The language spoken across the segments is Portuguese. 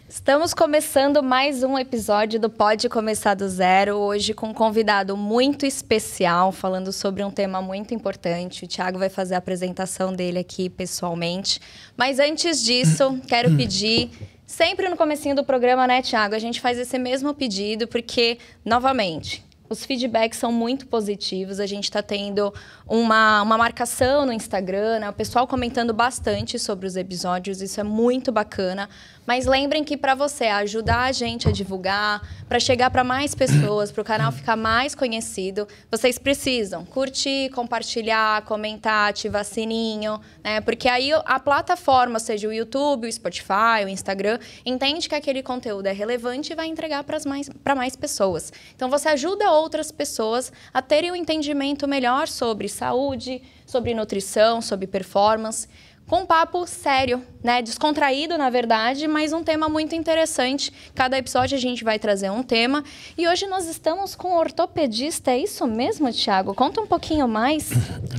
Estamos começando mais um episódio do Pode Começar do Zero, hoje com um convidado muito especial, falando sobre um tema muito importante. O Thiago vai fazer a apresentação dele aqui pessoalmente. Mas antes disso, quero pedir, sempre no comecinho do programa, né, Thiago? A gente faz esse mesmo pedido, porque, novamente, os feedbacks são muito positivos. A gente está tendo uma marcação no Instagram, né? O pessoal comentando bastante sobre os episódios. Isso é muito bacana. Mas lembrem que para você ajudar a gente a divulgar, para chegar para mais pessoas, para o canal ficar mais conhecido, vocês precisam curtir, compartilhar, comentar, ativar sininho, né? Porque aí a plataforma, seja o YouTube, o Spotify, o Instagram, entende que aquele conteúdo é relevante e vai entregar para mais pessoas. Então, você ajuda outras pessoas a terem um entendimento melhor sobre saúde, sobre nutrição, sobre performance, com um papo sério, né? Descontraído, na verdade, mas um tema muito interessante. Cada episódio a gente vai trazer um tema. E hoje nós estamos com um ortopedista. É isso mesmo, Thiago? Conta um pouquinho mais.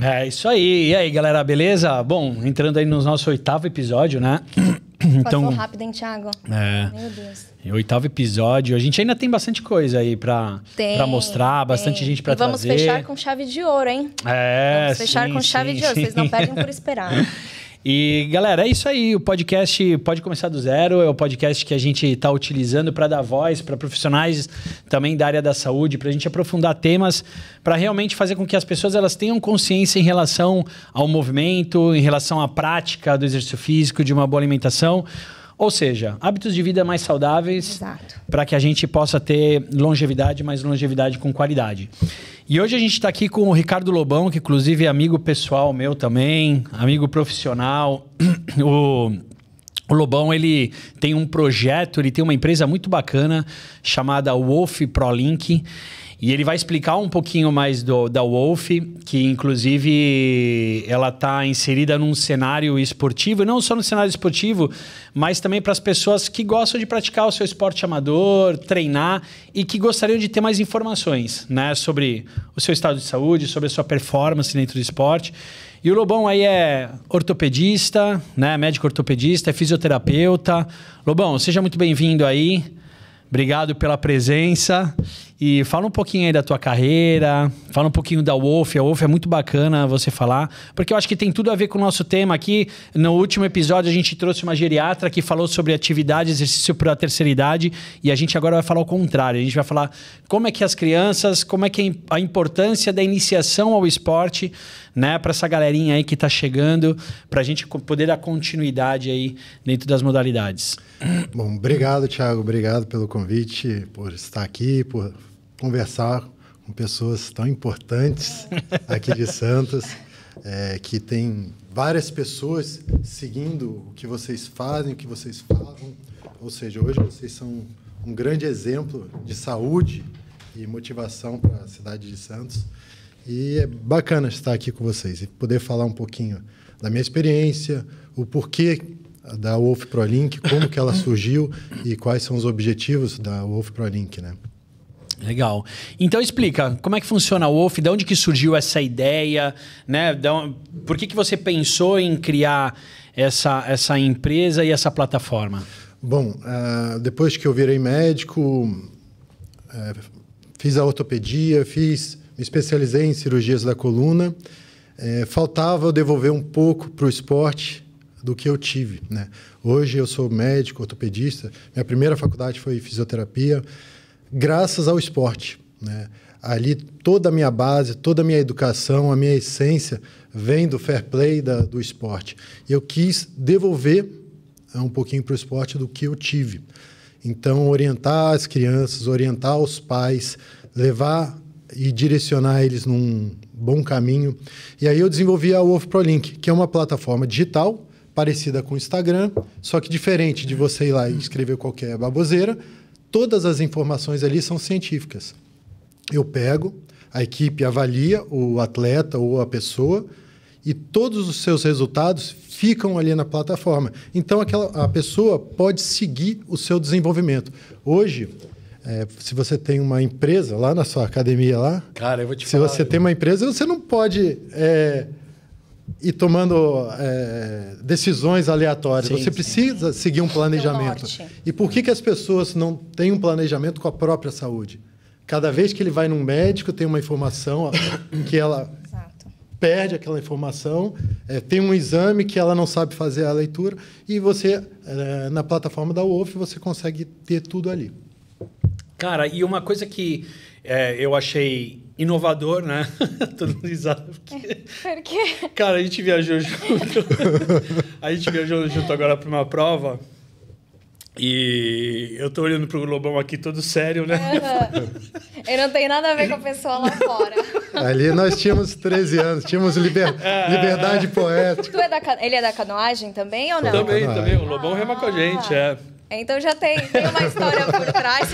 É isso aí. E aí, galera, beleza? Bom, entrando aí no nosso 8º episódio, né? Então, passou rápido, hein, Thiago? Meu Deus. 8º episódio. A gente ainda tem bastante coisa aí pra mostrar, bastante gente pra trazer. Vamos fechar com chave de ouro, hein? Vamos fechar com chave de ouro. Vocês não perdem por esperar. E, galera, é isso aí. O podcast Pode Começar do Zero. É o podcast que a gente está utilizando para dar voz para profissionais também da área da saúde, para a gente aprofundar temas, para realmente fazer com que as pessoas elas tenham consciência em relação ao movimento, em relação à prática do exercício físico, de uma boa alimentação. Ou seja, hábitos de vida mais saudáveis para que a gente possa ter longevidade, mas longevidade com qualidade. E hoje a gente está aqui com o Ricardo Lobão, que inclusive é amigo pessoal meu também, amigo profissional. O Lobão, ele tem um projeto, ele tem uma empresa muito bacana chamada Wolf ProLink. E ele vai explicar um pouquinho mais da Wolf, que inclusive ela está inserida num cenário esportivo, e não só no cenário esportivo, mas também para as pessoas que gostam de praticar o seu esporte amador, treinar e que gostariam de ter mais informações, né, sobre o seu estado de saúde, sobre a sua performance dentro do esporte. E o Lobão aí é ortopedista, né, médico ortopedista, é fisioterapeuta. Lobão, seja muito bem-vindo aí. Obrigado pela presença e fala um pouquinho aí da tua carreira, fala um pouquinho da Wolf. A Wolf é muito bacana você falar, porque eu acho que tem tudo a ver com o nosso tema aqui. No último episódio a gente trouxe uma geriatra que falou sobre atividade, exercício para a terceira idade, e a gente agora vai falar o contrário. A gente vai falar como é que as crianças, como é que a importância da iniciação ao esporte, né, para essa galerinha aí que está chegando, para a gente poder dar continuidade aí dentro das modalidades. Bom, obrigado, Thiago. Obrigado pelo convite, por estar aqui, por conversar com pessoas tão importantes aqui de Santos, que tem várias pessoas seguindo o que vocês fazem, o que vocês falam. Ou seja, hoje vocês são um grande exemplo de saúde e motivação para a cidade de Santos. E é bacana estar aqui com vocês e poder falar um pouquinho da minha experiência, o porquê da Wolf ProLink, como que ela surgiu e quais são os objetivos da Wolf ProLink, né? Legal. Então explica, como é que funciona a Wolf, de onde que surgiu essa ideia, né? Por que você pensou em criar essa empresa e essa plataforma? Bom, depois que eu virei médico, fiz a ortopedia, me especializei em cirurgias da coluna, faltava eu devolver um pouco para o esporte do que eu tive, né? Hoje eu sou médico, ortopedista, minha primeira faculdade foi fisioterapia, graças ao esporte, né? Ali toda a minha base, toda a minha educação, a minha essência vem do fair play do esporte. E eu quis devolver um pouquinho para o esporte do que eu tive. Então, orientar as crianças, orientar os pais, levar e direcionar eles num bom caminho. E aí eu desenvolvi a Wolf ProLink, que é uma plataforma digital parecida com o Instagram, só que diferente de você ir lá e escrever qualquer baboseira. Todas as informações ali são científicas. Eu pego, a equipe avalia o atleta ou a pessoa e todos os seus resultados ficam ali na plataforma. Então, a pessoa pode seguir o seu desenvolvimento. Hoje, se você tem uma empresa lá na sua academia lá... Cara, eu vou te falar... Se você tem uma empresa, você não pode e tomando decisões aleatórias. Sim, você precisa seguir um planejamento. E por que as pessoas não têm um planejamento com a própria saúde? Cada vez que ele vai num médico, tem uma informação que ela perde aquela informação, tem um exame que ela não sabe fazer a leitura, e você, na plataforma da UOF, você consegue ter tudo ali. Cara, e uma coisa que eu achei inovador, né? Todo mundo risado. Por quê? Cara, a gente viajou junto. A gente viajou junto agora para uma prova. E eu tô olhando pro Lobão aqui todo sério, né? Eu não tenho nada a ver com a pessoa lá fora. Ali nós tínhamos 13 anos, tínhamos liberdade poética. Ele é da canoagem também ou não? Também. O Lobão rema com a gente, Então já tem uma história por trás.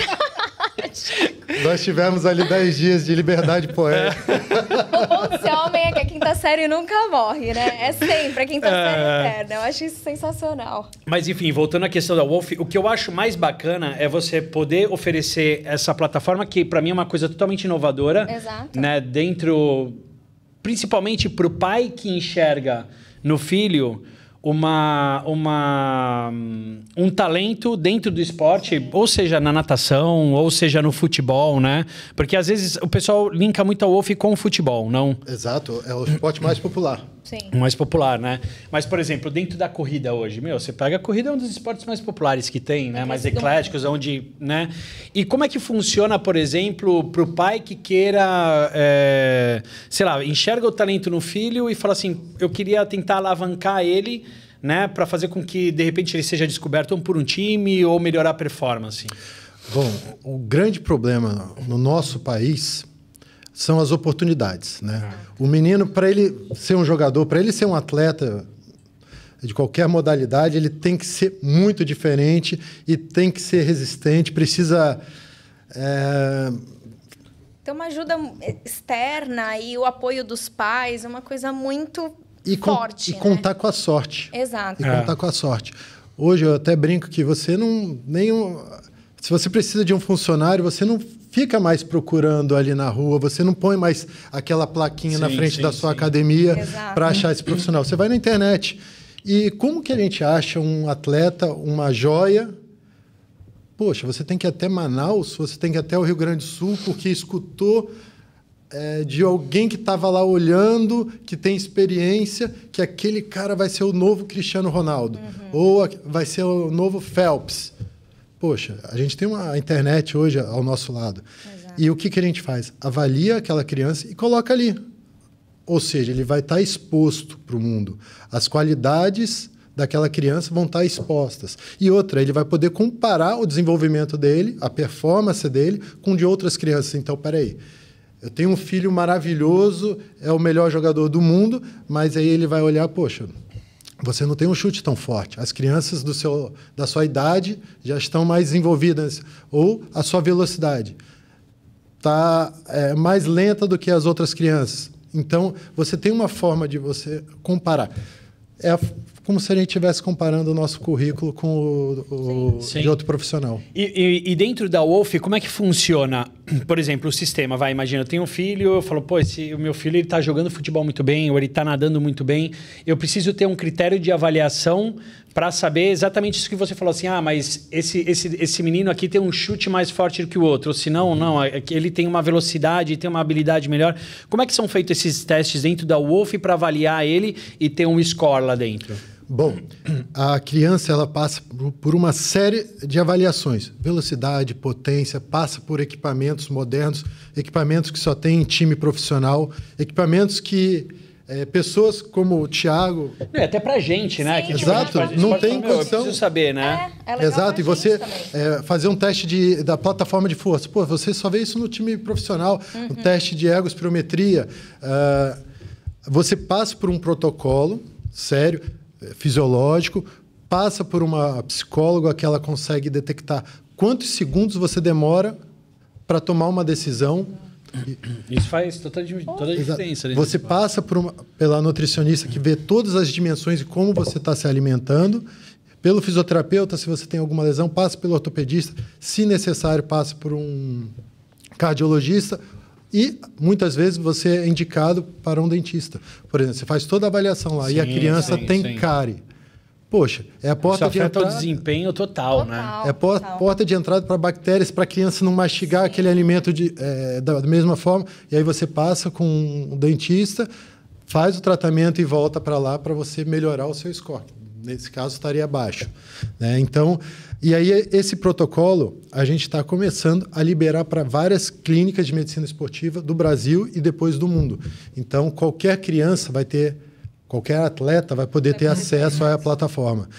Nós tivemos ali 10 dias de liberdade poética. O bom de ser homem é que a quinta série nunca morre, né? É sempre a quinta série eterna. Eu acho isso sensacional. Mas, enfim, voltando à questão da UOF, o que eu acho mais bacana é você poder oferecer essa plataforma, que para mim é uma coisa totalmente inovadora. Exato. Né? Dentro, principalmente para o pai que enxerga no filho um talento dentro do esporte, ou seja, na natação, ou seja, no futebol, né? Porque às vezes o pessoal linka muito a UOF com o futebol, não? Exato, é o esporte mais popular. Sim. Mais popular, né? Mas, por exemplo, dentro da corrida hoje, você pega a corrida, é um dos esportes mais populares que tem, né? Mais ecléticos, onde, né? E como é que funciona, por exemplo, para o pai que queira, sei lá, enxerga o talento no filho e fala assim, eu queria tentar alavancar ele, né? Para fazer com que, de repente, ele seja descoberto ou por um time ou melhorar a performance. Bom, o grande problema no nosso país são as oportunidades, né? O menino, para ele ser um jogador, para ele ser um atleta de qualquer modalidade, ele tem que ser muito diferente e tem que ser resistente, precisa... Ter uma ajuda externa e o apoio dos pais, uma coisa muito forte. E contar com a sorte. Exato. E contar com a sorte. Hoje eu até brinco que você não... Se você precisa de um funcionário, você não fica mais procurando ali na rua, você não põe mais aquela plaquinha na frente da sua academia para achar esse profissional. Você vai na internet. E como que a gente acha um atleta, uma joia? Poxa, você tem que ir até Manaus, você tem que ir até o Rio Grande do Sul, porque escutou de alguém que estava lá olhando, que tem experiência, que aquele cara vai ser o novo Cristiano Ronaldo, ou vai ser o novo Phelps. Poxa, a gente tem uma internet hoje ao nosso lado. Exato. E o que a gente faz? Avalia aquela criança e coloca ali. Ou seja, ele vai estar exposto para o mundo. As qualidades daquela criança vão estar expostas. E outra, ele vai poder comparar o desenvolvimento dele, a performance dele, com de outras crianças. Então, peraí, eu tenho um filho maravilhoso, é o melhor jogador do mundo, mas aí ele vai olhar, poxa... Você não tem um chute tão forte. As crianças da sua idade já estão mais desenvolvidas. Ou a sua velocidade está mais lenta do que as outras crianças. Então, você tem uma forma de você comparar. É como se a gente estivesse comparando o nosso currículo com o de outro profissional. E dentro da UOF, como é que funciona? Por exemplo, o sistema. Imagina, eu tenho um filho, eu falo, o meu filho está jogando futebol muito bem, ou ele está nadando muito bem. Eu preciso ter um critério de avaliação para saber exatamente isso que você falou assim, mas esse menino aqui tem um chute mais forte do que o outro, ou se não, ele tem uma velocidade, tem uma habilidade melhor. Como é que são feitos esses testes dentro da UOF para avaliar ele e ter um score lá dentro? Bom, a criança ela passa por uma série de avaliações. Velocidade, potência, passa por equipamentos modernos, equipamentos que só tem em time profissional, equipamentos que pessoas como o Thiago... até pra gente, né? Sim, exato, não tem condição. Eu preciso saber, né? Exato, e você fazer um teste da plataforma de força. Pô, você só vê isso no time profissional, um teste de ergospirometria. Você passa por um protocolo sério, fisiológico, passa por uma psicóloga que ela consegue detectar quantos segundos você demora para tomar uma decisão. Isso faz toda a diferença. Você passa pela nutricionista que vê todas as dimensões de como você está se alimentando, pelo fisioterapeuta, se você tem alguma lesão, passa pelo ortopedista, se necessário, passa por um cardiologista E, muitas vezes, você é indicado para um dentista. Por exemplo, você faz toda a avaliação lá e a criança tem cárie. Poxa, é a porta de entrada... Isso afeta o desempenho total, né? É a porta de entrada para bactérias, para a criança não mastigar aquele alimento da mesma forma. E aí você passa com o dentista, faz o tratamento e volta para lá para você melhorar o seu score. Nesse caso, estaria baixo, né? Então, e aí esse protocolo a gente está começando a liberar para várias clínicas de medicina esportiva do Brasil e depois do mundo. Então, qualquer criança vai ter, qualquer atleta vai poder ter acesso à plataforma.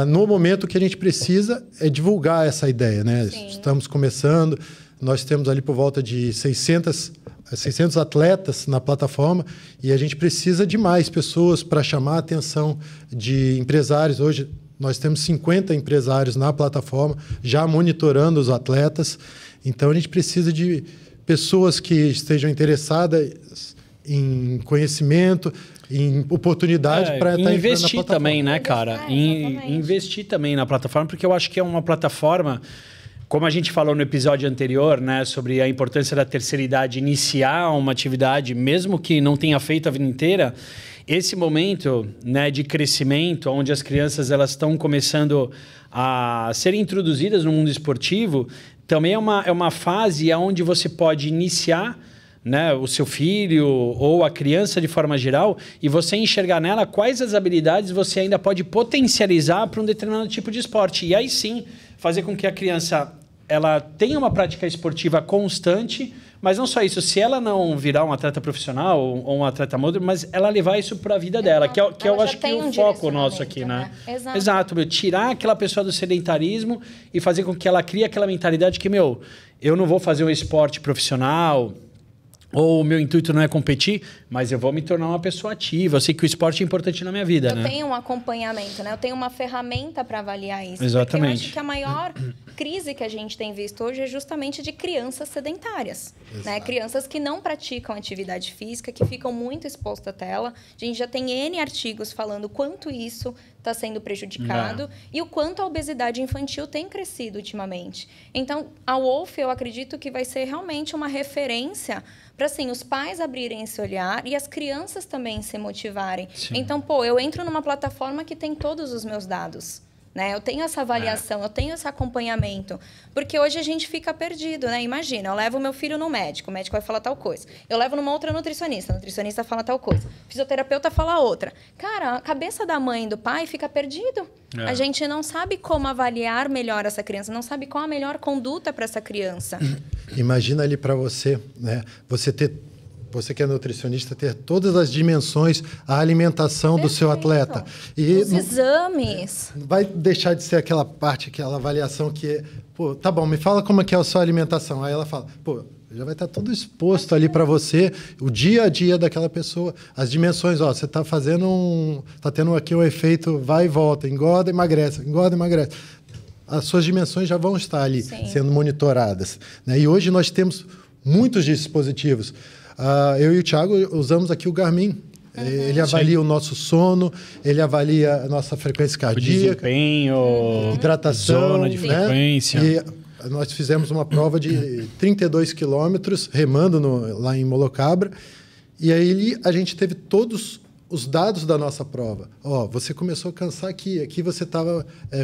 No momento, o que a gente precisa é divulgar essa ideia, né? Sim. Estamos começando, nós temos ali por volta de 600 atletas na plataforma e a gente precisa de mais pessoas para chamar a atenção de empresários. Hoje nós temos 50 empresários na plataforma já monitorando os atletas. Então a gente precisa de pessoas que estejam interessadas em conhecimento, em oportunidade para estar investir também, né, cara? Investir também na plataforma, porque eu acho que é uma plataforma, como a gente falou no episódio anterior, né, sobre a importância da terceira idade iniciar uma atividade, mesmo que não tenha feito a vida inteira, esse momento, né, de crescimento, onde as crianças elas estão começando a serem introduzidas no mundo esportivo, também é uma fase onde você pode iniciar, né, o seu filho ou a criança de forma geral e você enxergar nela quais as habilidades você ainda pode potencializar para um determinado tipo de esporte. E aí sim, fazer com que a criança ela tenha uma prática esportiva constante, mas não só isso, se ela não virar um atleta profissional ou um atleta moderno, mas ela levar isso para a vida dela, que eu acho que é o foco nosso aqui, né? Exato, tirar aquela pessoa do sedentarismo e fazer com que ela crie aquela mentalidade que, eu não vou fazer um esporte profissional, ou o meu intuito não é competir, mas eu vou me tornar uma pessoa ativa. Eu sei que o esporte é importante na minha vida, né? Eu tenho um acompanhamento, né? Eu tenho uma ferramenta para avaliar isso. Exatamente. Porque eu acho que a maior crise que a gente tem visto hoje é justamente de crianças sedentárias, né? Crianças que não praticam atividade física, que ficam muito expostas à tela. A gente já tem N artigos falando quanto isso está sendo prejudicado e o quanto a obesidade infantil tem crescido ultimamente. Então, a Wolf, eu acredito que vai ser realmente uma referência para, assim, os pais abrirem esse olhar e as crianças também se motivarem. Sim. Então, eu entro numa plataforma que tem todos os meus dados, né? Eu tenho essa avaliação, eu tenho esse acompanhamento. Porque hoje a gente fica perdido, né? Imagina, eu levo meu filho no médico, o médico vai falar tal coisa. Eu levo numa outra nutricionista, a nutricionista fala tal coisa. O fisioterapeuta fala outra. Cara, a cabeça da mãe e do pai fica perdido. A gente não sabe como avaliar melhor essa criança, não sabe qual a melhor conduta para essa criança. Imagina ali para você, né? Você que é nutricionista, ter todas as dimensões, a alimentação do seu atleta. E os exames. Não vai deixar de ser aquela parte, aquela avaliação que, tá bom, me fala como é que é a sua alimentação. Aí ela fala, já vai estar tudo exposto ali para você, o dia a dia daquela pessoa, as dimensões, você está está tendo aqui um efeito vai e volta, engorda, emagrece. As suas dimensões já vão estar ali sendo monitoradas, né? E hoje nós temos muitos dispositivos. Eu e o Thiago usamos aqui o Garmin. Ele avalia o nosso sono, ele avalia a nossa frequência cardíaca, desempenho, hidratação, zona de frequência. E nós fizemos uma prova de 32 quilômetros remando lá em Molocabra. E aí a gente teve todos os dados da nossa prova. Você começou a cansar aqui você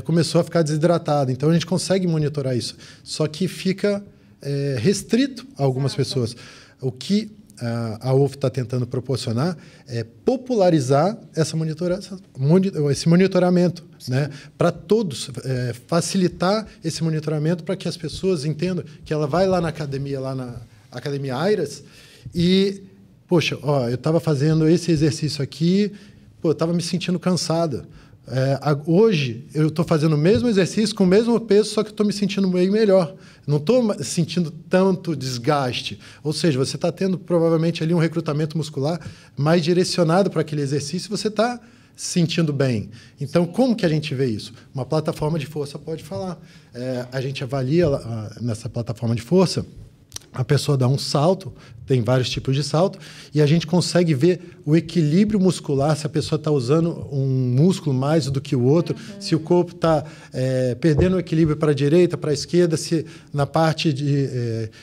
começou a ficar desidratado. Então a gente consegue monitorar isso. Só que fica restrito a algumas pessoas. O que a Wolf está tentando proporcionar é popularizar esse monitoramento, né? Para todos, facilitar esse monitoramento para que as pessoas entendam que ela vai lá na Academia Airas e, eu estava fazendo esse exercício aqui, eu estava me sentindo cansada. Hoje, eu estou fazendo o mesmo exercício com o mesmo peso, só que estou me sentindo bem melhor. Não estou sentindo tanto desgaste. Ou seja, você está tendo provavelmente ali um recrutamento muscular mais direcionado para aquele exercício e você está se sentindo bem. Então, como que a gente vê isso? Uma plataforma de força pode falar. A gente avalia nessa plataforma de força, a pessoa dá um salto, tem vários tipos de salto, e a gente consegue ver o equilíbrio muscular, se a pessoa está usando um músculo mais do que o outro, se o corpo está perdendo o equilíbrio para a direita, para a esquerda, se na parte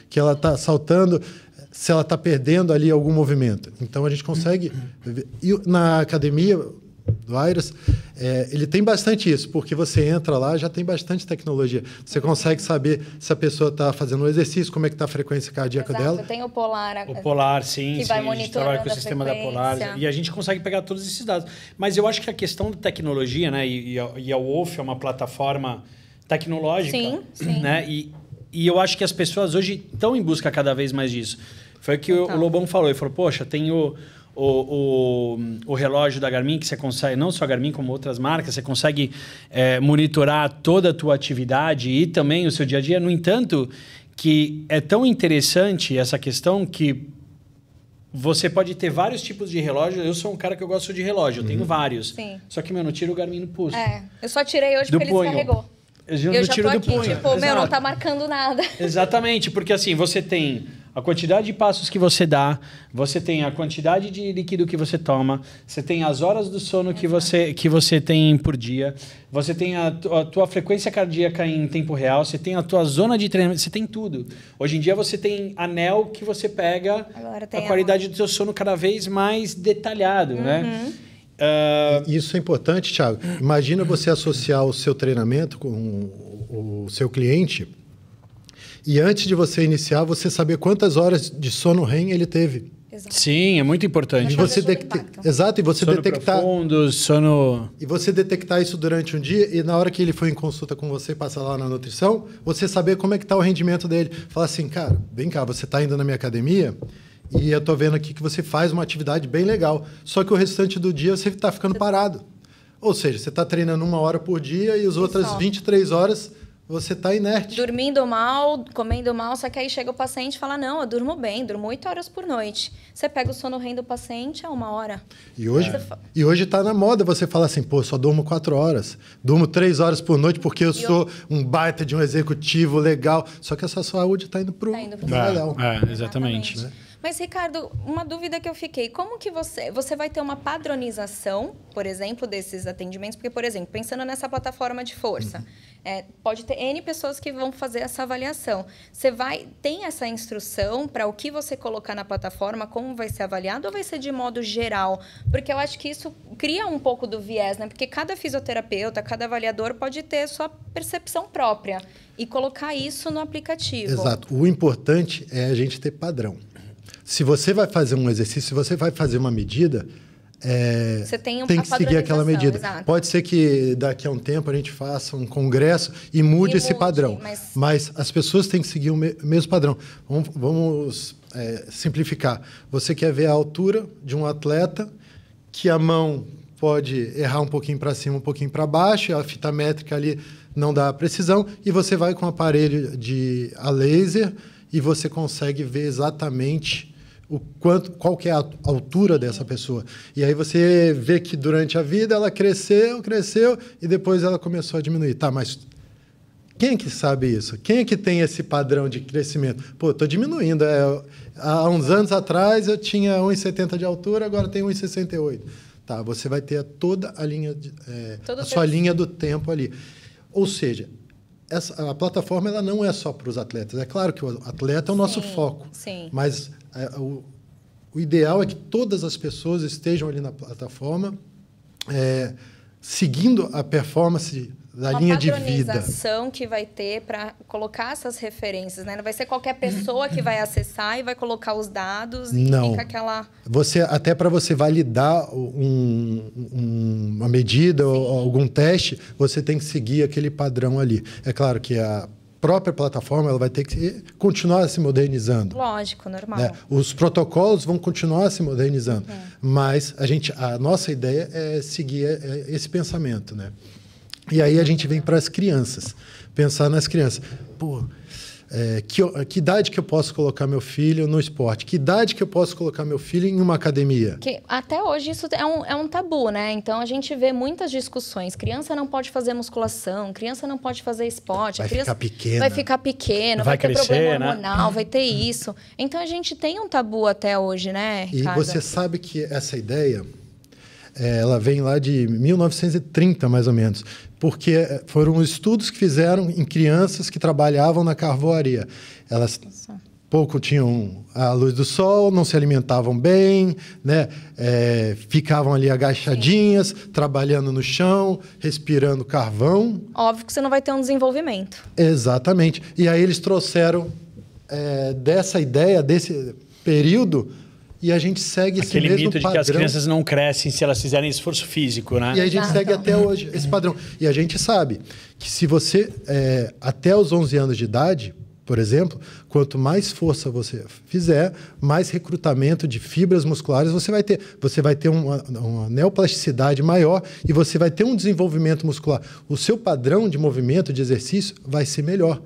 que ela está saltando, se ela está perdendo ali algum movimento. Então, a gente consegue... E na academia do Airas, ele tem bastante isso, porque você entra lá, já tem bastante tecnologia. Você consegue saber se a pessoa está fazendo um exercício, como é que está a frequência cardíaca dela. Tem o Polar. O Polar, sim. Que sim, vai a gente trabalha com o sistema da Polar. E a gente consegue pegar todos esses dados. Mas eu acho que a questão da tecnologia, né? E a Wolf é uma plataforma tecnológica. Sim. Né? E eu acho que as pessoas hoje estão em busca cada vez mais disso. Foi o que o Lobão falou. Ele falou, poxa, tem o relógio da Garmin, que você consegue, não só a Garmin, como outras marcas, você consegue monitorar toda a tua atividade e também o seu dia a dia. No entanto, que é tão interessante essa questão que você pode ter vários tipos de relógio. Eu sou um cara que eu gosto de relógio, eu tenho vários. Sim. Só que, eu não tiro o Garmin no pulso. Eu só tirei hoje porque ele descarregou. Eu já tô aqui, tipo, não tá marcando nada. Exatamente, porque assim, você tem a quantidade de passos que você dá, você tem a quantidade de líquido que você toma, você tem as horas do sono que você tem por dia, você tem a tua frequência cardíaca em tempo real, você tem a tua zona de treinamento, você tem tudo. Hoje em dia você tem anel que você pega a qualidade do seu sono cada vez mais detalhado, né? Isso é importante, Thiago. Imagina você associar o seu treinamento com o seu cliente e antes de você iniciar, você saber quantas horas de sono REM ele teve. Exato. Sim, é muito importante. E você Exato, e você sono detectar profundo, sono... E você detectar isso durante um dia e na hora que ele for em consulta com você, passar lá na nutrição, você saber como é que está o rendimento dele. Falar assim, cara, vem cá, você está indo na minha academia e eu estou vendo aqui que você faz uma atividade bem legal, só que o restante do dia você está ficando parado. Ou seja, você está treinando 1 hora por dia e as outras 23 horas você está inerte. Dormindo mal, comendo mal, só que aí chega o paciente e fala, não, eu durmo bem, durmo 8 horas por noite. Você pega o sono REM do paciente, é 1 hora. E hoje está na moda você falar assim, pô, só durmo 4 horas, durmo 3 horas por noite porque eu sou um baita de um executivo legal, só que essa saúde está indo para o legal. Exatamente. Né? Mas, Ricardo, uma dúvida que eu fiquei, como que você vai ter uma padronização, por exemplo, desses atendimentos? Porque, por exemplo, pensando nessa plataforma de força, pode ter N pessoas que vão fazer essa avaliação. Tem essa instrução para o que você colocar na plataforma, como vai ser avaliado, ou vai ser de modo geral? Porque eu acho que isso cria um pouco do viés, né? Porque cada fisioterapeuta, cada avaliador pode ter sua percepção própria e colocar isso no aplicativo. Exato. O importante é a gente ter padrão. Se você vai fazer um exercício, se você vai fazer uma medida, você tem que seguir aquela medida. Exato. Pode ser que daqui a um tempo a gente faça um congresso e mude esse padrão. Mas as pessoas têm que seguir o mesmo padrão. Vamos simplificar. Você quer ver a altura de um atleta, que a mão pode errar um pouquinho para cima, um pouquinho para baixo, a fita métrica ali não dá precisão, e você vai com um aparelho a laser e você consegue ver exatamente qual que é a altura dessa pessoa. E aí você vê que durante a vida ela cresceu, e depois ela começou a diminuir. Tá, mas quem é que sabe isso? Quem é que tem esse padrão de crescimento? Pô, estou diminuindo. Há uns anos atrás eu tinha 1,70 de altura, agora tenho 1,68. Tá, você vai ter toda a linha, sua linha do tempo ali. Ou seja, a plataforma ela não é só para os atletas. É claro que o atleta é o nosso foco, mas o ideal é que todas as pessoas estejam ali na plataforma seguindo a performance da linha de vida. Uma padronização que vai ter para colocar essas referências, né? Não vai ser qualquer pessoa que vai acessar e vai colocar os dados e fica aquela... Até para você validar uma medida ou algum teste, você tem que seguir aquele padrão ali. É claro que a própria plataforma ela vai ter que continuar se modernizando. Lógico, normal. Né? Os protocolos vão continuar se modernizando, mas a nossa ideia é seguir esse pensamento, né? E aí a gente vem para as crianças, pensar nas crianças. Pô, que idade que eu posso colocar meu filho no esporte? Que idade que eu posso colocar meu filho em uma academia? Até hoje isso é um tabu, né? Então a gente vê muitas discussões. Criança não pode fazer musculação, criança não pode fazer esporte. Vai ficar pequena. Vai ficar pequeno, vai ter crescer, problema hormonal, vai ter isso. Então a gente tem um tabu até hoje, né, Ricardo? E você sabe que essa ideia... ela vem lá de 1930, mais ou menos, porque foram estudos que fizeram em crianças que trabalhavam na carvoaria. pouco tinham a luz do sol, não se alimentavam bem, né? Ficavam ali agachadinhas, trabalhando no chão, respirando carvão. Óbvio que você não vai ter um desenvolvimento. Exatamente. E aí eles trouxeram dessa ideia, desse período, e a gente segue esse mesmo padrão. Aquele mito de que as crianças não crescem se elas fizerem esforço físico, né? E a gente segue até hoje esse padrão. E a gente sabe que se você, até os 11 anos de idade, por exemplo, quanto mais força você fizer, mais recrutamento de fibras musculares você vai ter. Você vai ter uma neoplasticidade maior e você vai ter um desenvolvimento muscular. O seu padrão de movimento, de exercício, vai ser melhor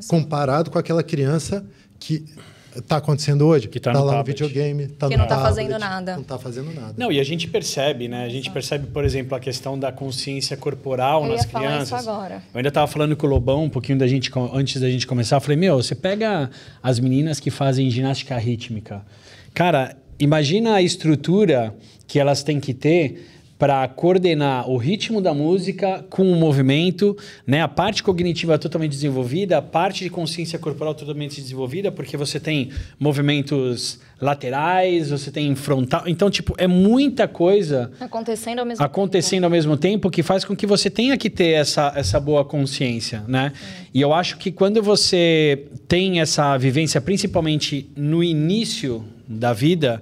comparado com aquela criança que está acontecendo hoje. Que está lá tablet. no videogame, está no Que não está tablet, fazendo nada. Não está fazendo nada. Não, e a gente percebe, né? A gente percebe, por exemplo, a questão da consciência corporal nas crianças. Eu ia falar isso agora. Eu ainda estava falando com o Lobão um pouquinho antes da gente começar. Eu falei, você pega as meninas que fazem ginástica rítmica. Cara, imagina a estrutura que elas têm que ter para coordenar o ritmo da música com o movimento, né? A parte cognitiva totalmente desenvolvida, a parte de consciência corporal totalmente desenvolvida, porque você tem movimentos laterais, você tem frontal. Então, é muita coisa acontecendo ao mesmo tempo que faz com que você tenha que ter essa boa consciência, né? E eu acho que quando você tem essa vivência, principalmente no início da vida,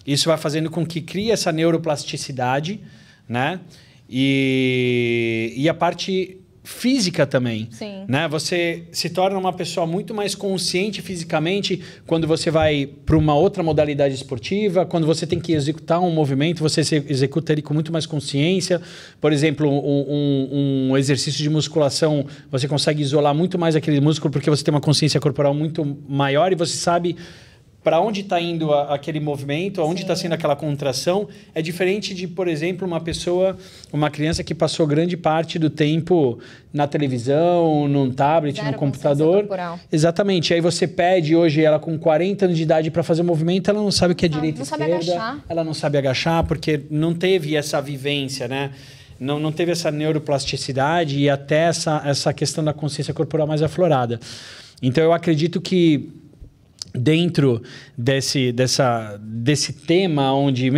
isso vai fazendo com que crie essa neuroplasticidade, né? E a parte física também. Sim. Né? Você se torna uma pessoa muito mais consciente fisicamente quando você vai para uma outra modalidade esportiva, quando você tem que executar um movimento, você executa ele com muito mais consciência. Por exemplo, um exercício de musculação, você consegue isolar muito mais aquele músculo porque você tem uma consciência corporal muito maior e você sabe para onde está indo aquele movimento, aonde está sendo aquela contração. É diferente de, por exemplo, uma criança que passou grande parte do tempo na televisão, num tablet, no computador. Exatamente. Aí você pede hoje ela com 40 anos de idade para fazer um movimento, ela não sabe o que é direita e esquerda. Ela não sabe agachar porque não teve essa vivência, né? Não teve essa neuroplasticidade e até essa questão da consciência corporal mais aflorada. Então, eu acredito que dentro desse tema onde,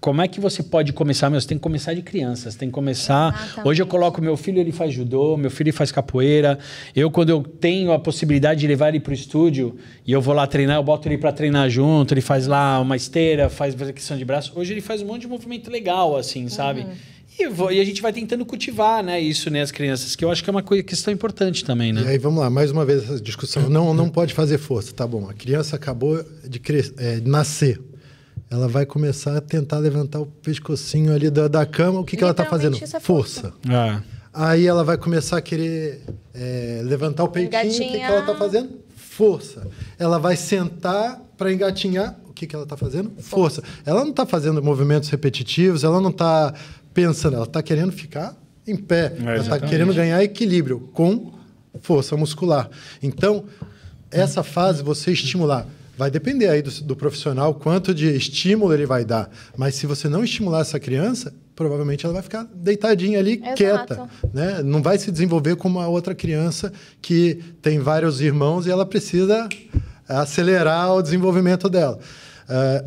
como é que você pode começar? Você tem que começar de criança, você tem que começar... Exatamente. Hoje eu coloco meu filho, ele faz judô, meu filho faz capoeira. Quando eu tenho a possibilidade de levar ele para o estúdio e eu vou lá treinar, eu boto ele para treinar junto, ele faz lá uma esteira, faz flexão de braço. Hoje ele faz um monte de movimento legal, assim, sabe? E a gente vai tentando cultivar, né, isso nas crianças, que eu acho que é uma questão importante também, né? E aí, vamos lá, mais uma vez essa discussão. Não pode fazer força, tá bom. A criança acabou de nascer. Ela vai começar a tentar levantar o pescocinho ali da cama. O que ela está fazendo? Força. Aí ela vai começar a querer levantar o peitinho. O que ela está fazendo? Força. Ela vai sentar para engatinhar. O que ela está fazendo? Força. Ela não está fazendo movimentos repetitivos, ela não está pensando, ela está querendo ficar em pé. Ela está querendo ganhar equilíbrio com força muscular. Então, essa fase, você estimular, vai depender aí do profissional, quanto de estímulo ele vai dar. Mas se você não estimular essa criança, provavelmente ela vai ficar deitadinha ali, quieta. Né? Não vai se desenvolver como a outra criança que tem vários irmãos e ela precisa acelerar o desenvolvimento dela.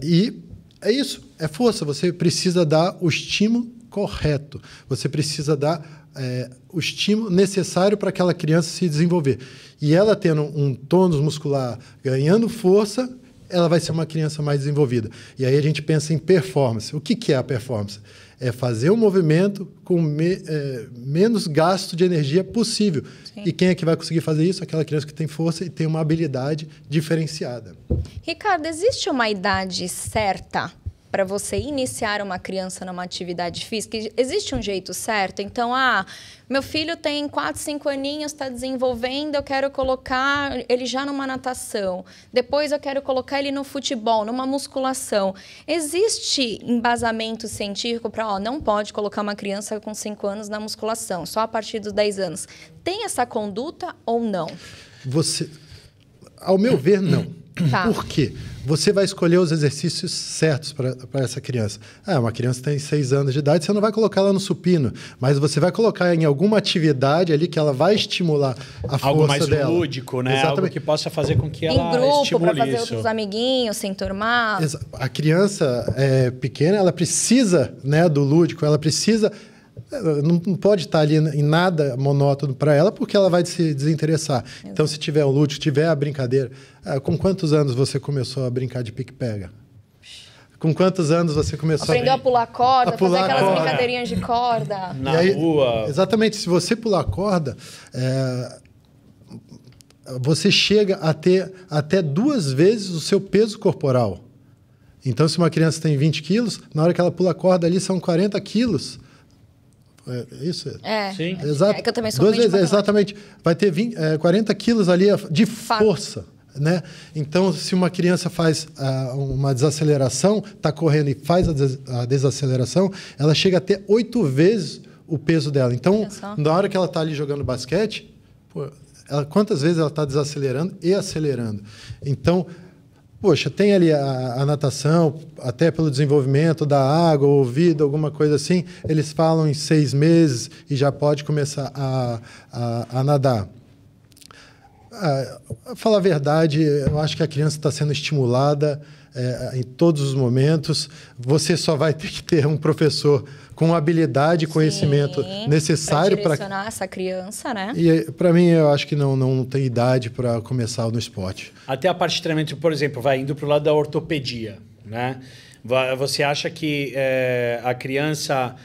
E é isso, é força. Você precisa dar o estímulo correto. Você precisa dar o estímulo necessário para aquela criança se desenvolver. E ela tendo um tônus muscular, ganhando força, ela vai ser uma criança mais desenvolvida. E aí a gente pensa em performance. O que é a performance? É fazer um movimento com menos gasto de energia possível. Sim. E quem é que vai conseguir fazer isso? Aquela criança que tem força e tem uma habilidade diferenciada. Ricardo, existe uma idade certa para você iniciar uma criança numa atividade física? Existe um jeito certo? Então, meu filho tem 4, 5 aninhos, está desenvolvendo, eu quero colocar ele já numa natação. Depois eu quero colocar ele no futebol, numa musculação. Existe embasamento científico para, não pode colocar uma criança com 5 anos na musculação, só a partir dos 10 anos. Tem essa conduta ou não? Ao meu ver, não. Tá. Por quê? Você vai escolher os exercícios certos para essa criança. Uma criança tem 6 anos de idade, você não vai colocar ela no supino, mas você vai colocar em alguma atividade ali que ela vai estimular a força algo mais dela. lúdico, né? Exatamente. Algo que possa fazer com que ela Em grupo, estimule para fazer isso. outros amiguinhos, se enturmar. A criança pequena, ela precisa, né, do lúdico, ela precisa... Não pode estar ali em nada monótono para ela, porque ela vai se desinteressar. Então, se tiver o lúdico, tiver a brincadeira... com quantos anos você começou a brincar de pique-pega? Com quantos anos você começou Aprendeu a pular corda, fazer aquelas corda. brincadeirinhas de corda. Na rua. Exatamente. Se você pular corda, você chega a ter até 2 vezes o seu peso corporal. Então, se uma criança tem 20 quilos, na hora que ela pula corda ali, são 40 quilos. Isso? Sim. Exato. É que eu também sou 2 ruim de vezes, exatamente. Vai ter 40 quilos ali de Fato. força. Né? Então, se uma criança faz uma desaceleração, está correndo e faz a desaceleração, ela chega a ter 8 vezes o peso dela. Então, na hora que ela está ali jogando basquete, quantas vezes ela está desacelerando e acelerando? Então, poxa, tem ali a natação, até pelo desenvolvimento da água, ouvido, alguma coisa assim, eles falam em 6 meses e já pode começar a nadar. Falar a verdade, eu acho que a criança está sendo estimulada em todos os momentos. Você só vai ter que ter um professor com habilidade e conhecimento necessário para direcionar essa criança, né? E para mim, eu acho que não tem idade para começar no esporte. Até a parte de treinamento, por exemplo, vai indo para o lado da ortopedia, né? Você acha que a criança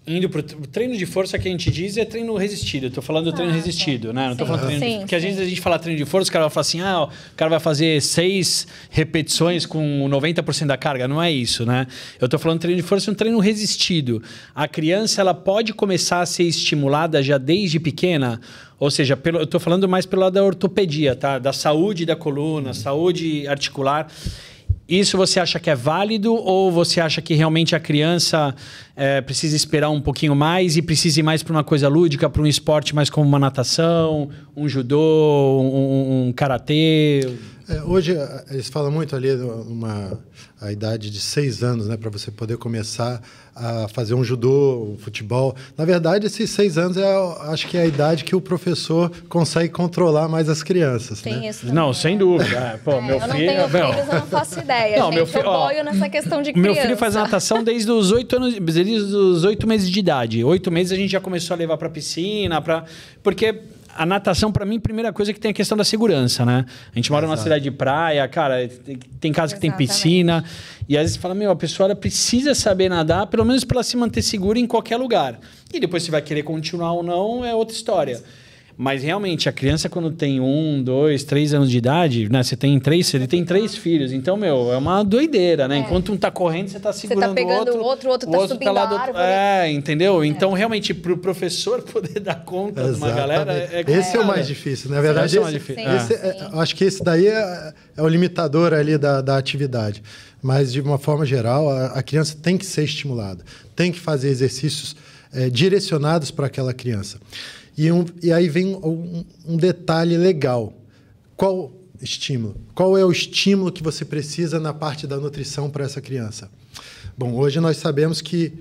indo para o treino de força que a gente diz é treino resistido. Eu estou falando do treino resistido, né? Não estou falando treino de... Porque às vezes a gente fala treino de força, o cara vai falar assim, o cara vai fazer 6 repetições com 90% da carga. Não é isso, né? Eu estou falando treino de força, um treino resistido. A criança, ela pode começar a ser estimulada já desde pequena. Ou seja, eu estou falando mais pelo lado da ortopedia, tá? Da saúde da coluna, saúde articular. Isso você acha que é válido ou você acha que realmente a criança precisa esperar um pouquinho mais e precisa ir mais para uma coisa lúdica, para um esporte mais como uma natação, um judô, um karatê? Hoje, eles falam muito ali a idade de 6 anos, né, para você poder começar a fazer um judô, um futebol. Na verdade, esses 6 anos acho que é a idade que o professor consegue controlar mais as crianças. Tem né? isso também, não, sem dúvida. Pô, meu eu filho, não tenho filhos, eu não faço ideia. Não, gente, meu filho, eu boio nessa questão de criança. Meu filho faz natação desde os 8 anos, desde os 8 meses de idade. 8 meses a gente já começou a levar para piscina, porque a natação, para mim, primeira coisa é que tem a questão da segurança, né? A gente mora numa cidade de praia, cara, tem casa que tem piscina. E às vezes fala, a pessoa ela precisa saber nadar, pelo menos para ela se manter segura em qualquer lugar. E depois se vai querer continuar ou não, é outra história. Mas realmente, a criança quando tem 1, 2, 3 anos de idade, né? Ele tem 3 filhos. Então, é uma doideira, né? Enquanto um tá correndo, você tá segurando o outro. Você tá pegando o outro tá subindo a árvore. Entendeu? Então, realmente, pro professor poder dar conta de uma galera... Esse é o mais difícil. Na verdade, acho que esse daí é o limitador ali da atividade. Mas, de uma forma geral, a criança tem que ser estimulada. Tem que fazer exercícios direcionados para aquela criança. E aí vem um detalhe legal. Qual estímulo? Qual é o estímulo que você precisa na parte da nutrição para essa criança? Bom, hoje nós sabemos que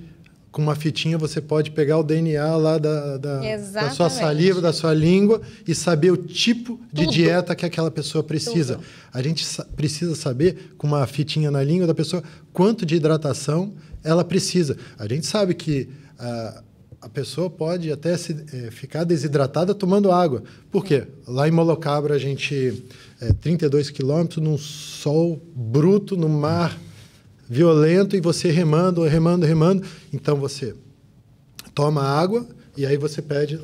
com uma fitinha você pode pegar o DNA lá da sua saliva, da sua língua e saber o tipo de dieta que aquela pessoa precisa. A gente precisa saber, com uma fitinha na língua da pessoa, quanto de hidratação ela precisa. A gente sabe que a pessoa pode até ficar desidratada tomando água. Por quê? Lá em Molocabra, a gente... 32 quilômetros num sol bruto, no mar violento, e você remando. Então, você toma água e aí você pede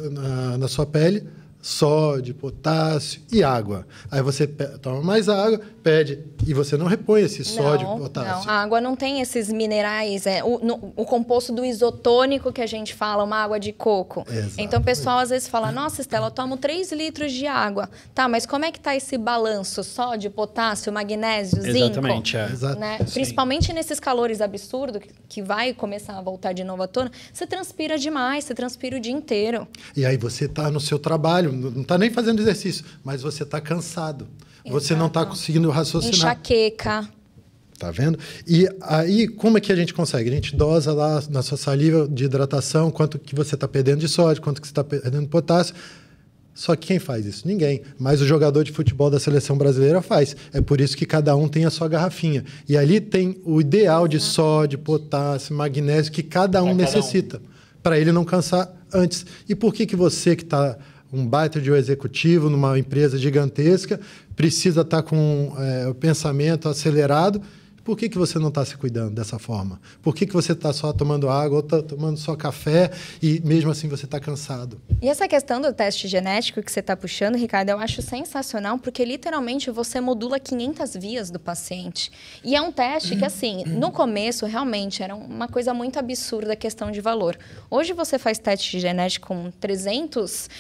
na sua pele sódio, potássio e água. Aí você toma mais água, pede, e você não repõe esse sódio e potássio. Não, a água não tem esses minerais, o composto do isotônico que a gente fala, uma água de coco. Exatamente. Então o pessoal às vezes fala, nossa, Estela, eu tomo 3 litros de água. Tá, mas como é que tá esse balanço? Sódio, potássio, magnésio, zinco? Exatamente, né? Principalmente nesses calores absurdos, que vai começar a voltar de novo à tona, você transpira demais, você transpira o dia inteiro. E aí você está no seu trabalho, trabalho, não está nem fazendo exercício, mas você está cansado. Você não está conseguindo raciocinar. Enxaqueca. Tá vendo? E aí, como é que a gente consegue? A gente dosa lá na sua saliva de hidratação, quanto que você está perdendo de sódio, quanto que você está perdendo de potássio. Só que quem faz isso? Ninguém. Mas o jogador de futebol da seleção brasileira faz. É por isso que cada um tem a sua garrafinha. E ali tem o ideal de sódio, potássio, magnésio que cada um necessita, para ele não cansar antes. E por que você que está um baita de um executivo numa empresa gigantesca precisa estar com o pensamento acelerado? Por que você não está se cuidando dessa forma? Por que você está só tomando água ou está tomando só café e mesmo assim você está cansado? E essa questão do teste genético que você está puxando, Ricardo, eu acho sensacional, porque literalmente você modula 500 vias do paciente. E é um teste que, assim, no começo realmente era uma coisa muito absurda a questão de valor. Hoje você faz teste genético com 300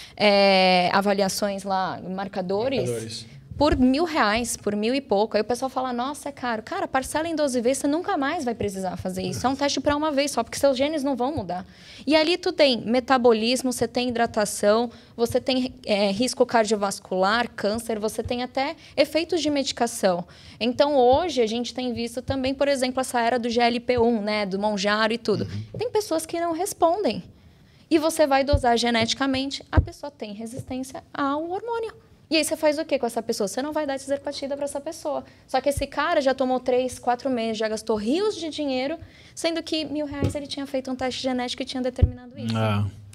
avaliações lá, marcadores. Por R$1.000, por 1.000 e pouco. Aí o pessoal fala, nossa, é caro. Cara, parcela em 12 vezes, você nunca mais vai precisar fazer isso. É um teste para uma vez só, porque seus genes não vão mudar. E ali tu tem metabolismo, você tem hidratação, você tem risco cardiovascular, câncer, você tem até efeitos de medicação. Então, hoje, a gente tem visto também, por exemplo, essa era do GLP-1, né, do Mounjaro e tudo. Tem pessoas que não respondem. E você vai dosar geneticamente, a pessoa tem resistência ao hormônio. E aí você faz o quê com essa pessoa? Você não vai dar desempatida para essa pessoa. Só que esse cara já tomou 3, 4 meses, já gastou rios de dinheiro, sendo que R$1.000 ele tinha feito um teste genético e tinha determinado isso.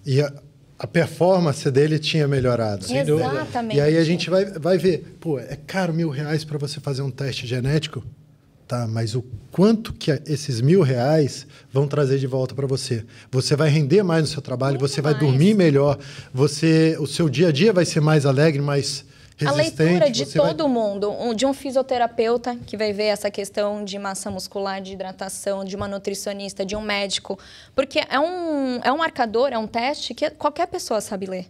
E a performance dele tinha melhorado. Exatamente. E aí a gente vai ver, pô, é caro R$1.000 para você fazer um teste genético? Tá, mas o quanto que esses R$1.000 vão trazer de volta para você? Você vai render mais no seu trabalho, você vai dormir melhor, o seu dia a dia vai ser mais alegre, mais resistente. A leitura de todo mundo, de um fisioterapeuta que vai ver essa questão de massa muscular, de hidratação, de uma nutricionista, de um médico, porque é um marcador, é um teste que qualquer pessoa sabe ler.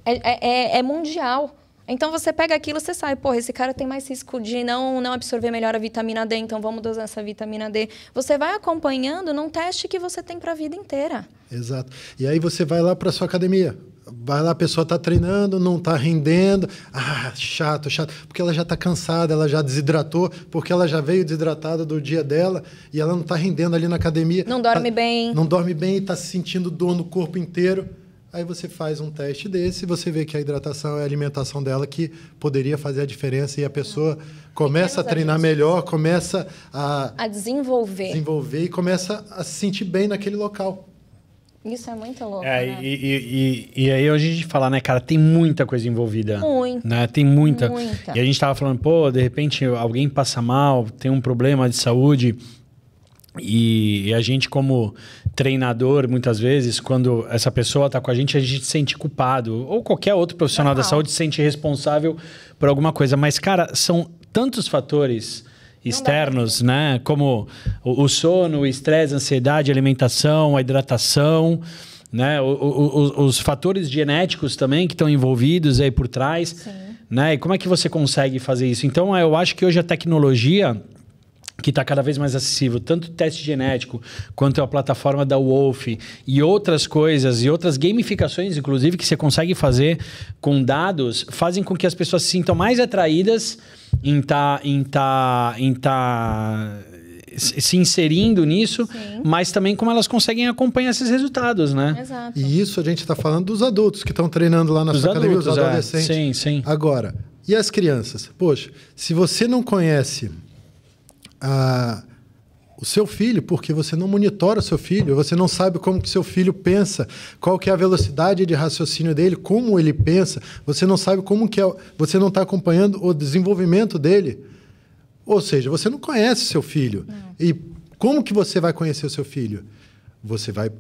É mundial. Então, você pega aquilo, você sabe, porra, esse cara tem mais risco de não absorver melhor a vitamina D, então vamos dosar essa vitamina D. Você vai acompanhando num teste que você tem para a vida inteira. Exato. E aí você vai lá para sua academia. Vai lá, a pessoa está treinando, não está rendendo. Chato. Porque ela já está cansada, ela já desidratou, porque ela já veio desidratada do dia dela e ela não está rendendo ali na academia. Não dorme bem. Não dorme bem e está sentindo dor no corpo inteiro. Aí você faz um teste desse e você vê que a hidratação é a alimentação dela que poderia fazer a diferença e a pessoa começa a treinar melhor, começa a desenvolver e começa a se sentir bem naquele local. Isso é muito louco, né? E aí hoje a gente fala, né, cara, tem muita coisa envolvida. Muito. Né? Tem muita. E a gente tava falando, pô, de repente alguém passa mal, tem um problema de saúde. E a gente, como treinador, muitas vezes, quando essa pessoa está com a gente se sente culpado. Ou qualquer outro profissional da saúde se sente responsável por alguma coisa. Mas, cara, são tantos fatores externos, né? Como o sono, o estresse, a ansiedade, a alimentação, a hidratação, né? Os fatores genéticos também que estão envolvidos aí por trás. Sim. Né? E como é que você consegue fazer isso? Então, eu acho que hoje a tecnologia, que está cada vez mais acessível, tanto o teste genético quanto a plataforma da Wolf e outras coisas, e outras gamificações, inclusive, que você consegue fazer com dados, fazem com que as pessoas se sintam mais atraídas em tá se inserindo nisso, mas também como elas conseguem acompanhar esses resultados, né? Exato. E isso a gente está falando dos adultos que estão treinando lá na sua academia, os adolescentes. Sim. Agora, e as crianças? Poxa, se você não conhece o seu filho, porque você não monitora o seu filho, você não sabe como que seu filho pensa, qual que é a velocidade de raciocínio dele, como ele pensa, você não sabe como que você não está acompanhando o desenvolvimento dele. Ou seja, você não conhece seu filho. E como que você vai conhecer o seu filho? Você vai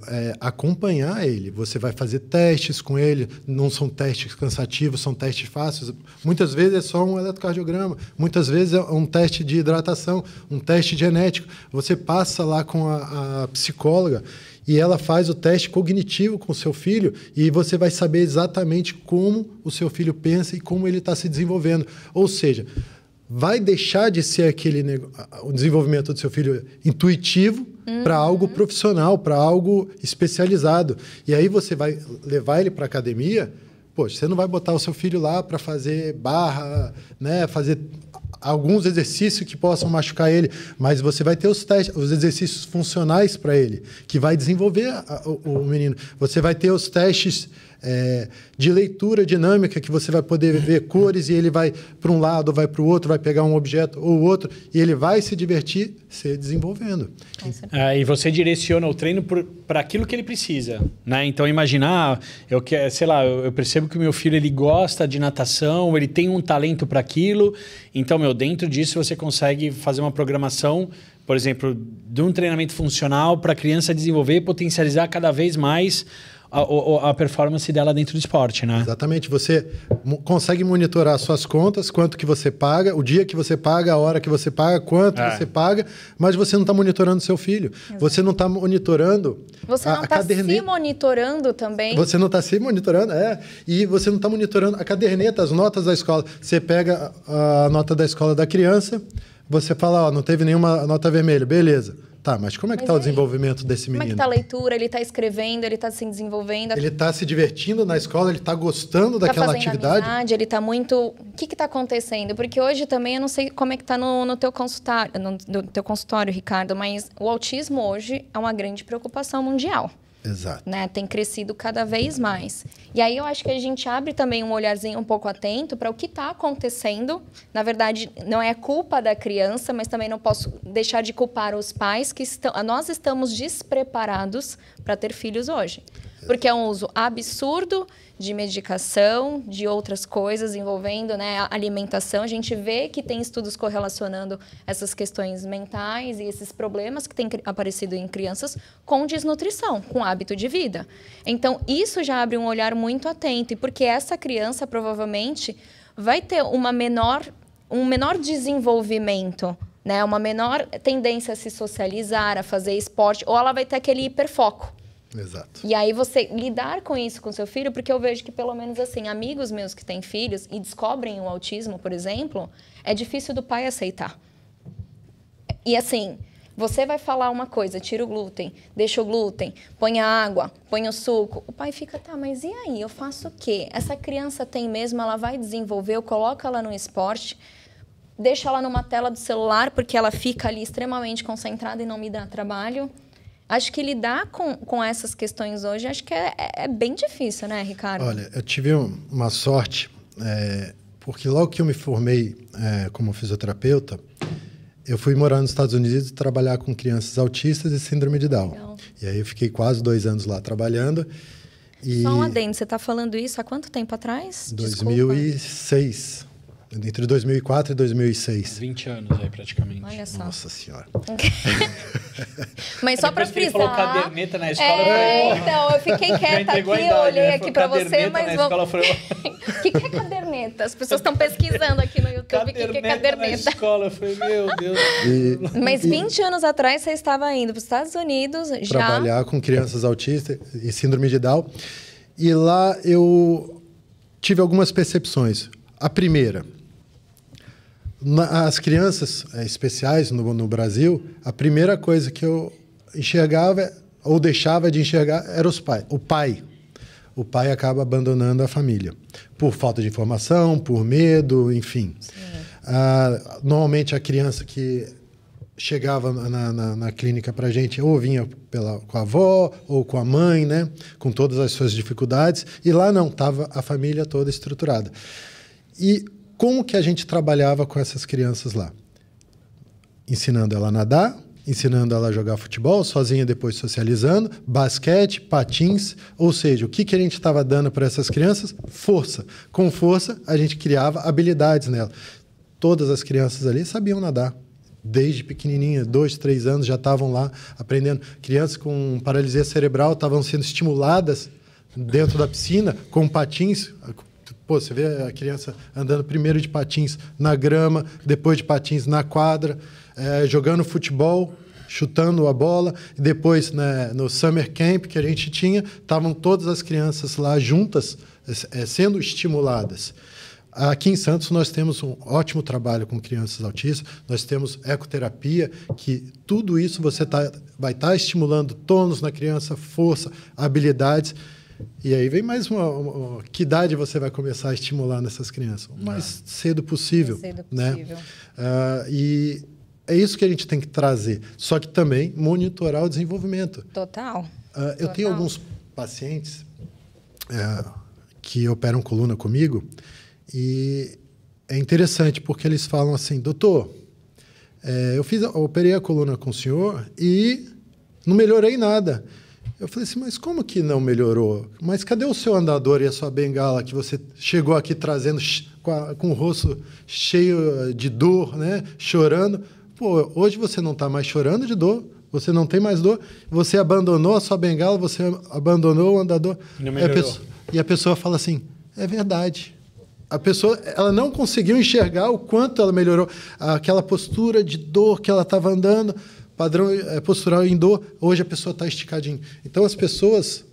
acompanhar ele, você vai fazer testes com ele, não são testes cansativos, são testes fáceis. Muitas vezes é só um eletrocardiograma, muitas vezes é um teste de hidratação, um teste genético. Você passa lá com a psicóloga e ela faz o teste cognitivo com o seu filho e você vai saber exatamente como o seu filho pensa e como ele está se desenvolvendo. Ou seja, vai deixar de ser o desenvolvimento do seu filho intuitivo para algo profissional, para algo especializado. E aí você vai levar ele para a academia Poxa, você não vai botar o seu filho lá para fazer barra, né? Fazer alguns exercícios que possam machucar ele, mas você vai ter os exercícios funcionais para ele, que vai desenvolver o menino. Você vai ter os testes de leitura dinâmica, que você vai poder ver cores e ele vai para um lado, vai para o outro, vai pegar um objeto ou outro e ele vai se divertir se desenvolvendo. E você direciona o treino para aquilo que ele precisa, né? Então, imaginar, eu percebo que o meu filho ele gosta de natação, ele tem um talento para aquilo, então, dentro disso você consegue fazer uma programação, por exemplo, de um treinamento funcional para a criança desenvolver e potencializar cada vez mais a performance dela dentro do esporte, né? Exatamente. Você consegue monitorar suas contas, quanto que você paga, o dia que você paga, a hora que você paga, quanto você paga, mas você não está monitorando seu filho. Exato. Você não está monitorando Você não está se monitorando também. Você não está se monitorando, e você não está monitorando a caderneta, as notas da escola. Você pega a nota da escola da criança, você fala, não teve nenhuma nota vermelha, beleza. Tá, mas como é que está o desenvolvimento desse menino? Como é que está a leitura? Ele está escrevendo, ele está se desenvolvendo? Ele está se divertindo na escola, ele está gostando daquela atividade? Amizade, ele está muito... O que está acontecendo? Porque hoje também eu não sei como é que está no teu consultório, Ricardo, mas o autismo hoje é uma grande preocupação mundial. Exato. Né? Tem crescido cada vez mais. E aí eu acho que a gente abre também um olharzinho um pouco atento para o que está acontecendo. Na verdade, não é culpa da criança, mas também não posso deixar de culpar os pais que nós estamos despreparados para ter filhos hoje. Porque é um uso absurdo de medicação, de outras coisas envolvendo, né, a alimentação. A gente vê que tem estudos correlacionando essas questões mentais e esses problemas que têm aparecido em crianças com desnutrição, com hábito de vida. Então, isso já abre um olhar muito atento, e porque essa criança provavelmente vai ter um menor desenvolvimento, né, uma menor tendência a se socializar, a fazer esporte, ou ela vai ter aquele hiperfoco. Exato. E aí você lidar com isso com seu filho, porque eu vejo que pelo menos assim, amigos meus que têm filhos e descobrem o autismo, por exemplo, é difícil do pai aceitar. E assim, você vai falar uma coisa, tira o glúten, deixa o glúten, põe a água, põe o suco. O pai fica, tá, mas e aí? Eu faço o quê? Essa criança tem mesmo, ela vai desenvolver, eu coloco ela no esporte, deixo ela numa tela do celular, porque ela fica ali extremamente concentrada e não me dá trabalho. Acho que lidar com essas questões hoje, acho que é bem difícil, né, Ricardo? Olha, eu tive uma sorte, porque logo que eu me formei como fisioterapeuta, eu fui morar nos Estados Unidos e trabalhar com crianças autistas e síndrome de Down. Legal. E aí eu fiquei quase 2 anos lá trabalhando. Só um adendo, você está falando isso há quanto tempo atrás? 2006. Entre 2004 e 2006. 20 anos aí, praticamente. Olha só. Nossa Senhora. Mas só para frisar... Ele falou caderneta na escola. Então, eu fiquei quieta aqui, eu olhei aqui para você, mas vamos... O que é caderneta? As pessoas estão pesquisando aqui no YouTube o que é caderneta. Na escola, eu falei, meu Deus. Mas 20 anos atrás você estava indo para os Estados Unidos já... Trabalhar com crianças autistas e síndrome de Down. E lá eu tive algumas percepções. A primeira... As crianças especiais no Brasil, a primeira coisa que eu enxergava ou deixava de enxergar era o pai. O pai acaba abandonando a família. Por falta de informação, por medo, enfim. Normalmente a criança que chegava na clínica para a gente ou vinha com a avó ou com a mãe, né? Com todas as suas dificuldades. E lá não, estava a família toda estruturada. E como que a gente trabalhava com essas crianças lá? Ensinando ela a nadar, ensinando ela a jogar futebol, sozinha depois socializando, basquete, patins, ou seja, o que a gente estava dando para essas crianças? Força. Com força, a gente criava habilidades nela. Todas as crianças ali sabiam nadar. Desde pequenininha, 2, 3 anos, já estavam lá aprendendo. Crianças com paralisia cerebral estavam sendo estimuladas dentro da piscina com patins. Pô, você vê a criança andando primeiro de patins na grama, depois de patins na quadra, jogando futebol, chutando a bola. E depois, né, no Summer Camp que a gente tinha, estavam todas as crianças lá juntas, sendo estimuladas. Aqui em Santos nós temos um ótimo trabalho com crianças autistas, nós temos ecoterapia, que tudo isso você vai estar estimulando tônus na criança, força, habilidades. E aí vem mais que idade você vai começar a estimular nessas crianças? O mais cedo possível. Mais cedo né? possível. E é isso que a gente tem que trazer. Só que também monitorar o desenvolvimento. Total. Eu tenho alguns pacientes que operam coluna comigo e é interessante porque eles falam assim, doutor, eu operei a coluna com o senhor e não melhorei nada. Eu falei assim, mas como que não melhorou? Mas cadê o seu andador e a sua bengala que você chegou aqui trazendo com o rosto cheio de dor, né? Chorando? Pô, hoje você não está mais chorando de dor, você não tem mais dor, você abandonou a sua bengala, você abandonou o andador. Não melhorou. E a pessoa fala assim, é verdade. A pessoa ela não conseguiu enxergar o quanto ela melhorou. Aquela postura de dor que ela estava andando, padrão postural em dor, hoje a pessoa está esticadinha. Então, as pessoas,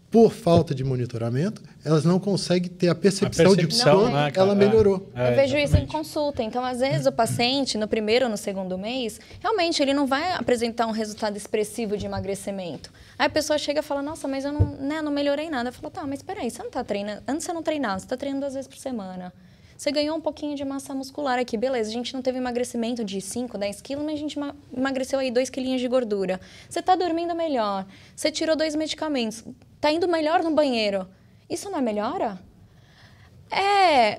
por falta de monitoramento, elas não conseguem ter a percepção de quanto ela melhorou. Eu vejo isso em consulta. Então, às vezes, o paciente, no primeiro ou no segundo mês, realmente, ele não vai apresentar um resultado expressivo de emagrecimento. Aí a pessoa chega e fala, nossa, mas eu não melhorei nada. Eu falo, tá, mas peraí, você não está treinando? Antes você não treinava, você está treinando 2 vezes por semana. Você ganhou um pouquinho de massa muscular aqui, beleza. A gente não teve emagrecimento de 5, 10 quilos, mas a gente emagreceu aí 2 quilinhos de gordura. Você está dormindo melhor. Você tirou 2 medicamentos. Está indo melhor no banheiro. Isso não é melhora?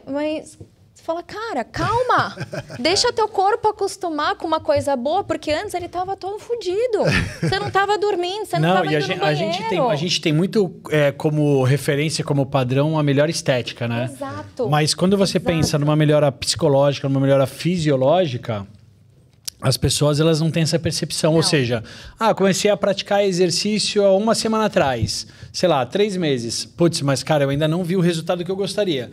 Mas você fala, cara, calma. Deixa teu corpo acostumar com uma coisa boa, porque antes ele estava todo fodido. Você não estava dormindo, você não estava indo no banheiro. A gente tem muito como referência, como padrão, a melhor estética, né? Exato. Mas quando você pensa numa melhora psicológica, numa melhora fisiológica, as pessoas elas não têm essa percepção. Ou seja, comecei a praticar exercício há 1 semana atrás. Sei lá, 3 meses. Putz, mas cara, eu ainda não vi o resultado que eu gostaria.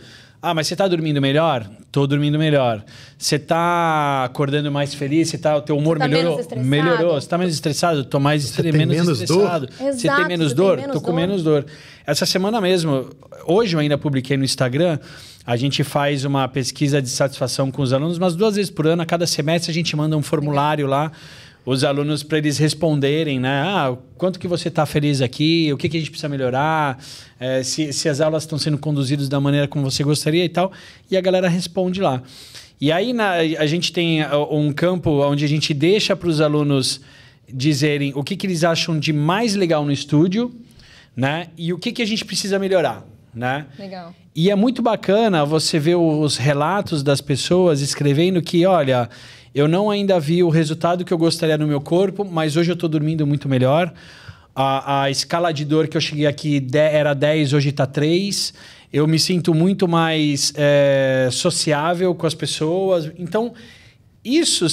Mas você tá dormindo melhor? Tô dormindo melhor. Você tá acordando mais feliz? O teu humor melhorou? Melhorou. Você tá menos estressado? Tô menos estressado. Você tem menos dor? Tô com menos dor. Essa semana mesmo, hoje eu ainda publiquei no Instagram, a gente faz uma pesquisa de satisfação com os alunos, mas 2 vezes por ano, a cada semestre a gente manda um formulário lá, os alunos para eles responderem, né? Quanto que você está feliz aqui? O que a gente precisa melhorar? Se as aulas estão sendo conduzidas da maneira como você gostaria e tal. E a galera responde lá. E aí a gente tem um campo onde a gente deixa para os alunos dizerem o que eles acham de mais legal no estúdio, né? E o que a gente precisa melhorar, né? Legal. E é muito bacana você ver os relatos das pessoas escrevendo que, olha, eu não ainda vi o resultado que eu gostaria no meu corpo, mas hoje eu estou dormindo muito melhor. A escala de dor que eu cheguei aqui era 10, hoje está 3. Eu me sinto muito mais sociável com as pessoas. Então, isso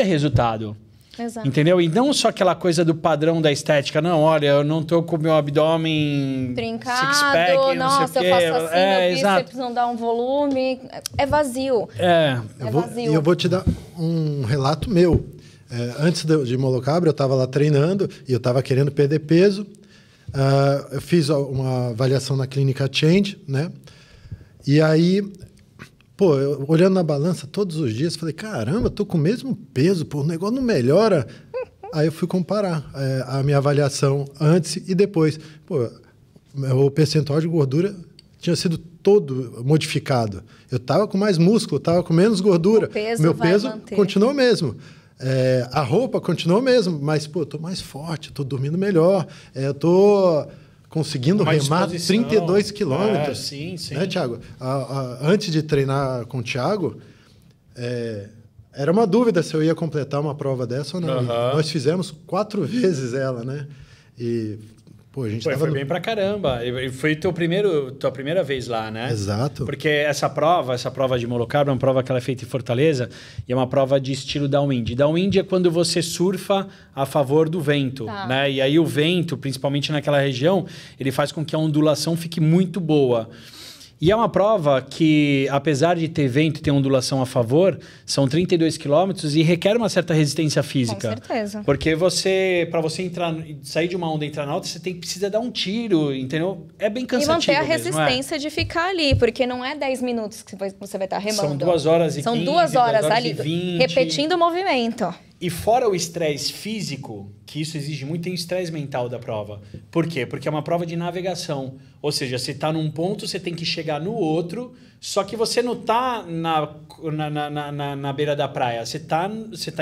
é resultado. Exato. Entendeu? E não só aquela coisa do padrão da estética. Não, olha, eu não tô com o meu abdômen trincado, six-pack, nossa, eu faço assim, meu bíceps não dá um volume. É vazio. E eu vou te dar um relato meu. Antes de Molocabra, eu estava lá treinando e eu estava querendo perder peso. Eu fiz uma avaliação na clínica Change, né? E aí... eu olhando na balança todos os dias, falei, caramba, tô com o mesmo peso, o negócio não melhora. Aí eu fui comparar a minha avaliação antes e depois. O percentual de gordura tinha sido todo modificado. Eu tava com mais músculo, tava com menos gordura. Meu peso continuou mesmo. A roupa continuou mesmo, mas, eu tô mais forte, tô dormindo melhor, eu tô... conseguindo remar 32 quilômetros. Sim. Né, Thiago? Antes de treinar com o Thiago, era uma dúvida se eu ia completar uma prova dessa ou não. Nós fizemos 4 vezes ela, né? E, a gente foi bem pra caramba. E foi tua primeira vez lá, né? Exato. Porque essa prova de Molocabra é uma prova que ela é feita em Fortaleza e é uma prova de estilo downwind. Downwind é quando você surfa a favor do vento, né? E aí o vento, principalmente naquela região, ele faz com que a ondulação fique muito boa. E é uma prova que, apesar de ter vento e ter ondulação a favor, são 32 quilômetros e requer uma certa resistência física. Com certeza. Porque para você sair de uma onda e entrar na outra, você precisa dar um tiro, entendeu? É bem cansativo. E manter a resistência de ficar ali, porque não é 10 minutos que você vai estar remando. São 2 horas e 15, São 2 horas ali, 20. repetindo o movimento. E fora o estresse físico, que isso exige muito, tem o estresse mental da prova. Por quê? Porque é uma prova de navegação. Ou seja, você está num ponto, você tem que chegar no outro, só que você não está na beira da praia. Você tá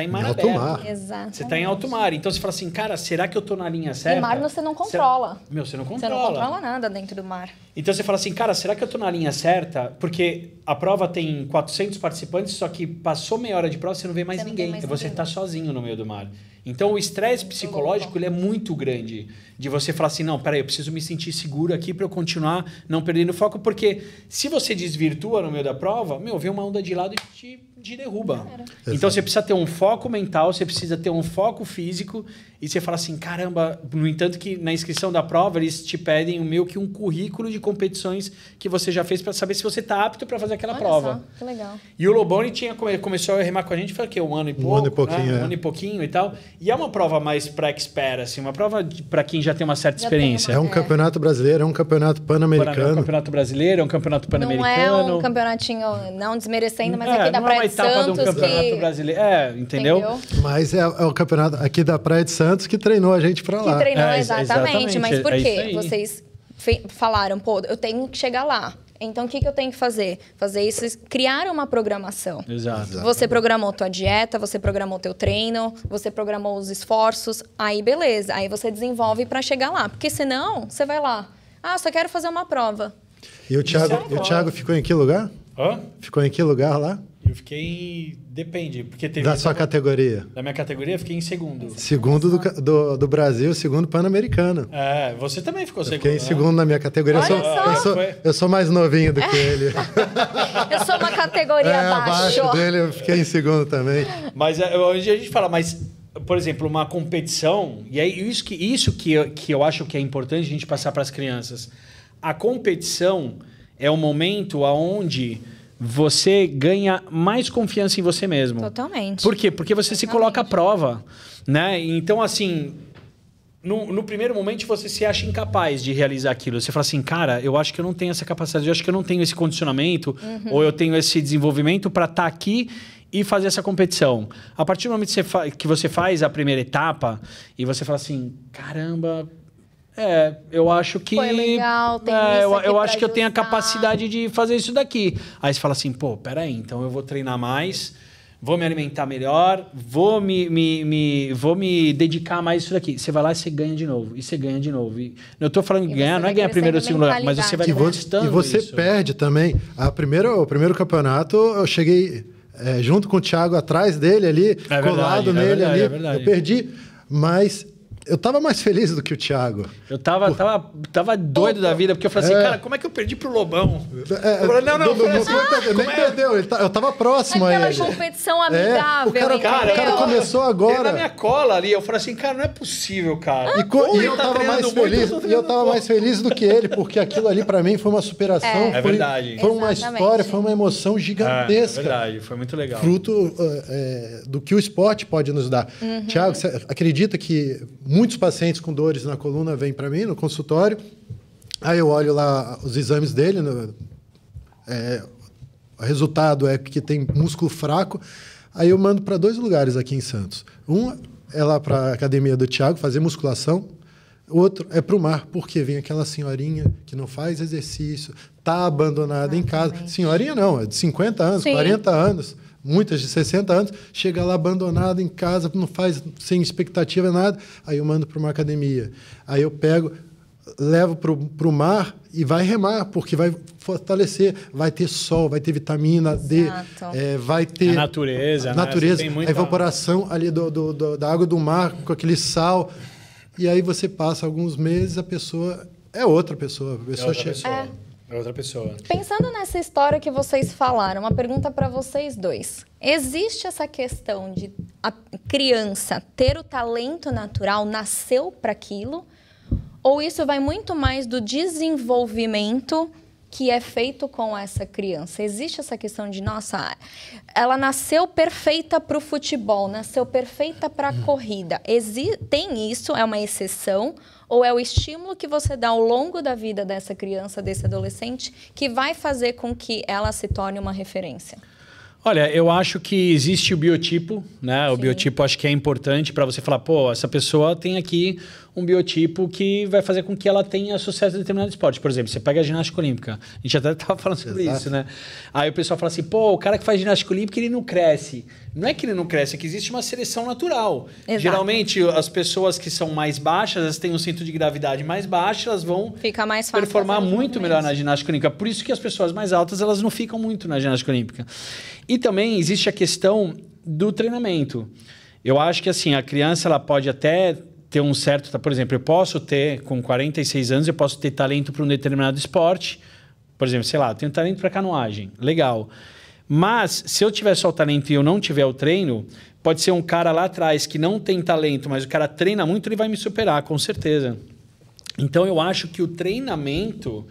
em mar aberto. Alto mar. Exato. Você está em alto mar. Então você fala assim, cara, será que eu estou na linha certa? E mar você não controla. Você não controla. Você não controla nada dentro do mar. Então você fala assim, cara, será que eu estou na linha certa? Porque a prova tem 400 participantes, só que passou meia hora de prova, você não vê mais ninguém. Você está sozinho no meio do mar. Então o estresse psicológico ele é muito grande. De você falar assim, não, peraí, eu preciso me sentir seguro aqui para eu continuar não perdendo foco. Porque se você desvirtua no meio da prova, vem uma onda de lado e te derruba. Então você precisa ter um foco mental, você precisa ter um foco físico. E você fala assim, caramba, no entanto que na inscrição da prova eles te pedem meio que um currículo de competições que você já fez para saber se você está apto para fazer aquela prova. Só, que legal. E o Loboni começou a remar com a gente, foi o quê? Um ano e pouco? Um ano e pouquinho, Um ano e pouquinho e tal. E é uma prova mais para expert, assim, uma prova para quem já tem uma certa experiência. É um campeonato brasileiro, é um campeonato pan-americano. É um campeonato brasileiro, é um campeonato pan-americano. Não é um campeonatinho, não desmerecendo, mas aqui da Praia de Santos. É uma etapa de um campeonato brasileiro. Entendeu? Mas é o campeonato aqui da Praia de Santos que treinou a gente para lá. Que treinou, exatamente. Mas por quê? Isso Vocês falaram, pô, eu tenho que chegar lá. Então, o que eu tenho que fazer? Fazer isso, criar uma programação. Exato. Você programou tua dieta, você programou teu treino, você programou os esforços, aí beleza. Aí você desenvolve para chegar lá. Porque senão, você vai lá. Só quero fazer uma prova. E o Thiago ficou em que lugar? Hã? Ficou em que lugar lá? Eu fiquei... Depende, porque teve... Da sua categoria? Da minha categoria, eu fiquei em segundo. Segundo do Brasil, segundo pan-americano. Você também ficou segundo, fiquei em segundo na minha categoria. Eu sou mais novinho do que ele. Eu sou uma categoria abaixo. Abaixo dele, eu fiquei em segundo também. Mas hoje a gente fala, por exemplo, uma competição, e é isso que eu acho que é importante a gente passar para as crianças. A competição é o momento onde você ganha mais confiança em você mesmo. Totalmente. Por quê? Porque você se coloca à prova, né? Então, assim, no primeiro momento você se acha incapaz de realizar aquilo. Você fala assim, cara, eu acho que eu não tenho essa capacidade, eu acho que eu não tenho esse condicionamento, ou eu tenho esse desenvolvimento para estar aqui e fazer essa competição. A partir do momento que você faz a primeira etapa e você fala assim, caramba... eu acho que... Foi legal, tem eu acho que eu tenho a capacidade de fazer isso daqui. Aí você fala assim, peraí, então eu vou treinar mais, vou me alimentar melhor, vou me dedicar mais a isso daqui. Você vai lá e você ganha de novo, e você ganha de novo. E eu estou falando de ganhar, não é ganhar primeiro ou segundo lugar, mas você vai conquistando. E você isso. perde também. O primeiro campeonato, eu cheguei junto com o Thiago atrás dele ali, colado nele ali. Eu perdi, mas... Eu tava mais feliz do que o Thiago. Eu tava doido da vida, porque eu falei assim, cara, como é que eu perdi pro Lobão? Eu falei, nem perdeu, eu tava próximo a ele. Aquela competição amigável, o cara começou agora. Ele na minha cola ali, eu falei assim, cara, não é possível, cara. E eu tava mais feliz, mais feliz do que ele, porque aquilo ali pra mim foi uma superação. É verdade. Foi uma história, foi uma emoção gigantesca. É verdade, foi muito legal. Fruto do que o esporte pode nos dar. Thiago, você acredita que muitos pacientes com dores na coluna vêm para mim no consultório, aí eu olho lá os exames dele, o resultado é que tem músculo fraco, aí eu mando para 2 lugares aqui em Santos. Um é lá para a academia do Thiago fazer musculação, outro é para o mar, porque vem aquela senhorinha que não faz exercício, está abandonada em casa. Senhorinha não, é de 50 anos, 40 anos. Muitas de 60 anos, chega lá abandonado em casa, não faz sem expectativa nada, aí eu mando para uma academia. Aí eu levo para o mar e vai remar, porque vai fortalecer, vai ter sol, vai ter vitamina D, vai ter... A natureza, a evaporação ali da água do mar com aquele sal. E aí você passa alguns meses, a pessoa é outra pessoa. É outra pessoa. Pensando nessa história que vocês falaram, uma pergunta para vocês dois. Existe essa questão de a criança ter o talento natural, nasceu para aquilo? Ou isso vai muito mais do desenvolvimento que é feito com essa criança? Existe essa questão de, nossa, ela nasceu perfeita para o futebol, nasceu perfeita para a corrida. Tem isso, é uma exceção? Ou é o estímulo que você dá ao longo da vida dessa criança, desse adolescente, que vai fazer com que ela se torne uma referência? Olha, eu acho que existe o biotipo, né? O Sim. biotipo acho que é importante para você falar, pô, essa pessoa tem aqui um biotipo que vai fazer com que ela tenha sucesso em determinado esporte. Por exemplo, você pega a ginástica olímpica. A gente até estava falando sobre isso, né? Aí o pessoal fala assim, pô, o cara que faz ginástica olímpica, ele não cresce. Não é que ele não cresce, é que existe uma seleção natural. Exato. Geralmente, as pessoas que são mais baixas, elas têm um centro de gravidade mais baixo, elas vão Fica mais fácil performar fazer os muito melhor movimentos. na ginástica olímpica. Por isso que as pessoas mais altas, elas não ficam muito na ginástica olímpica. E também existe a questão do treinamento. Eu acho que assim, a criança ela pode até ter um certo... Por exemplo, eu posso ter, com 46 anos, eu posso ter talento para um determinado esporte. Por exemplo, sei lá, eu tenho talento para canoagem. Legal. Mas, se eu tiver só o talento e eu não tiver o treino, pode ser um cara lá atrás que não tem talento, mas o cara treina muito, ele vai me superar, com certeza. Então, eu acho que o treinamento...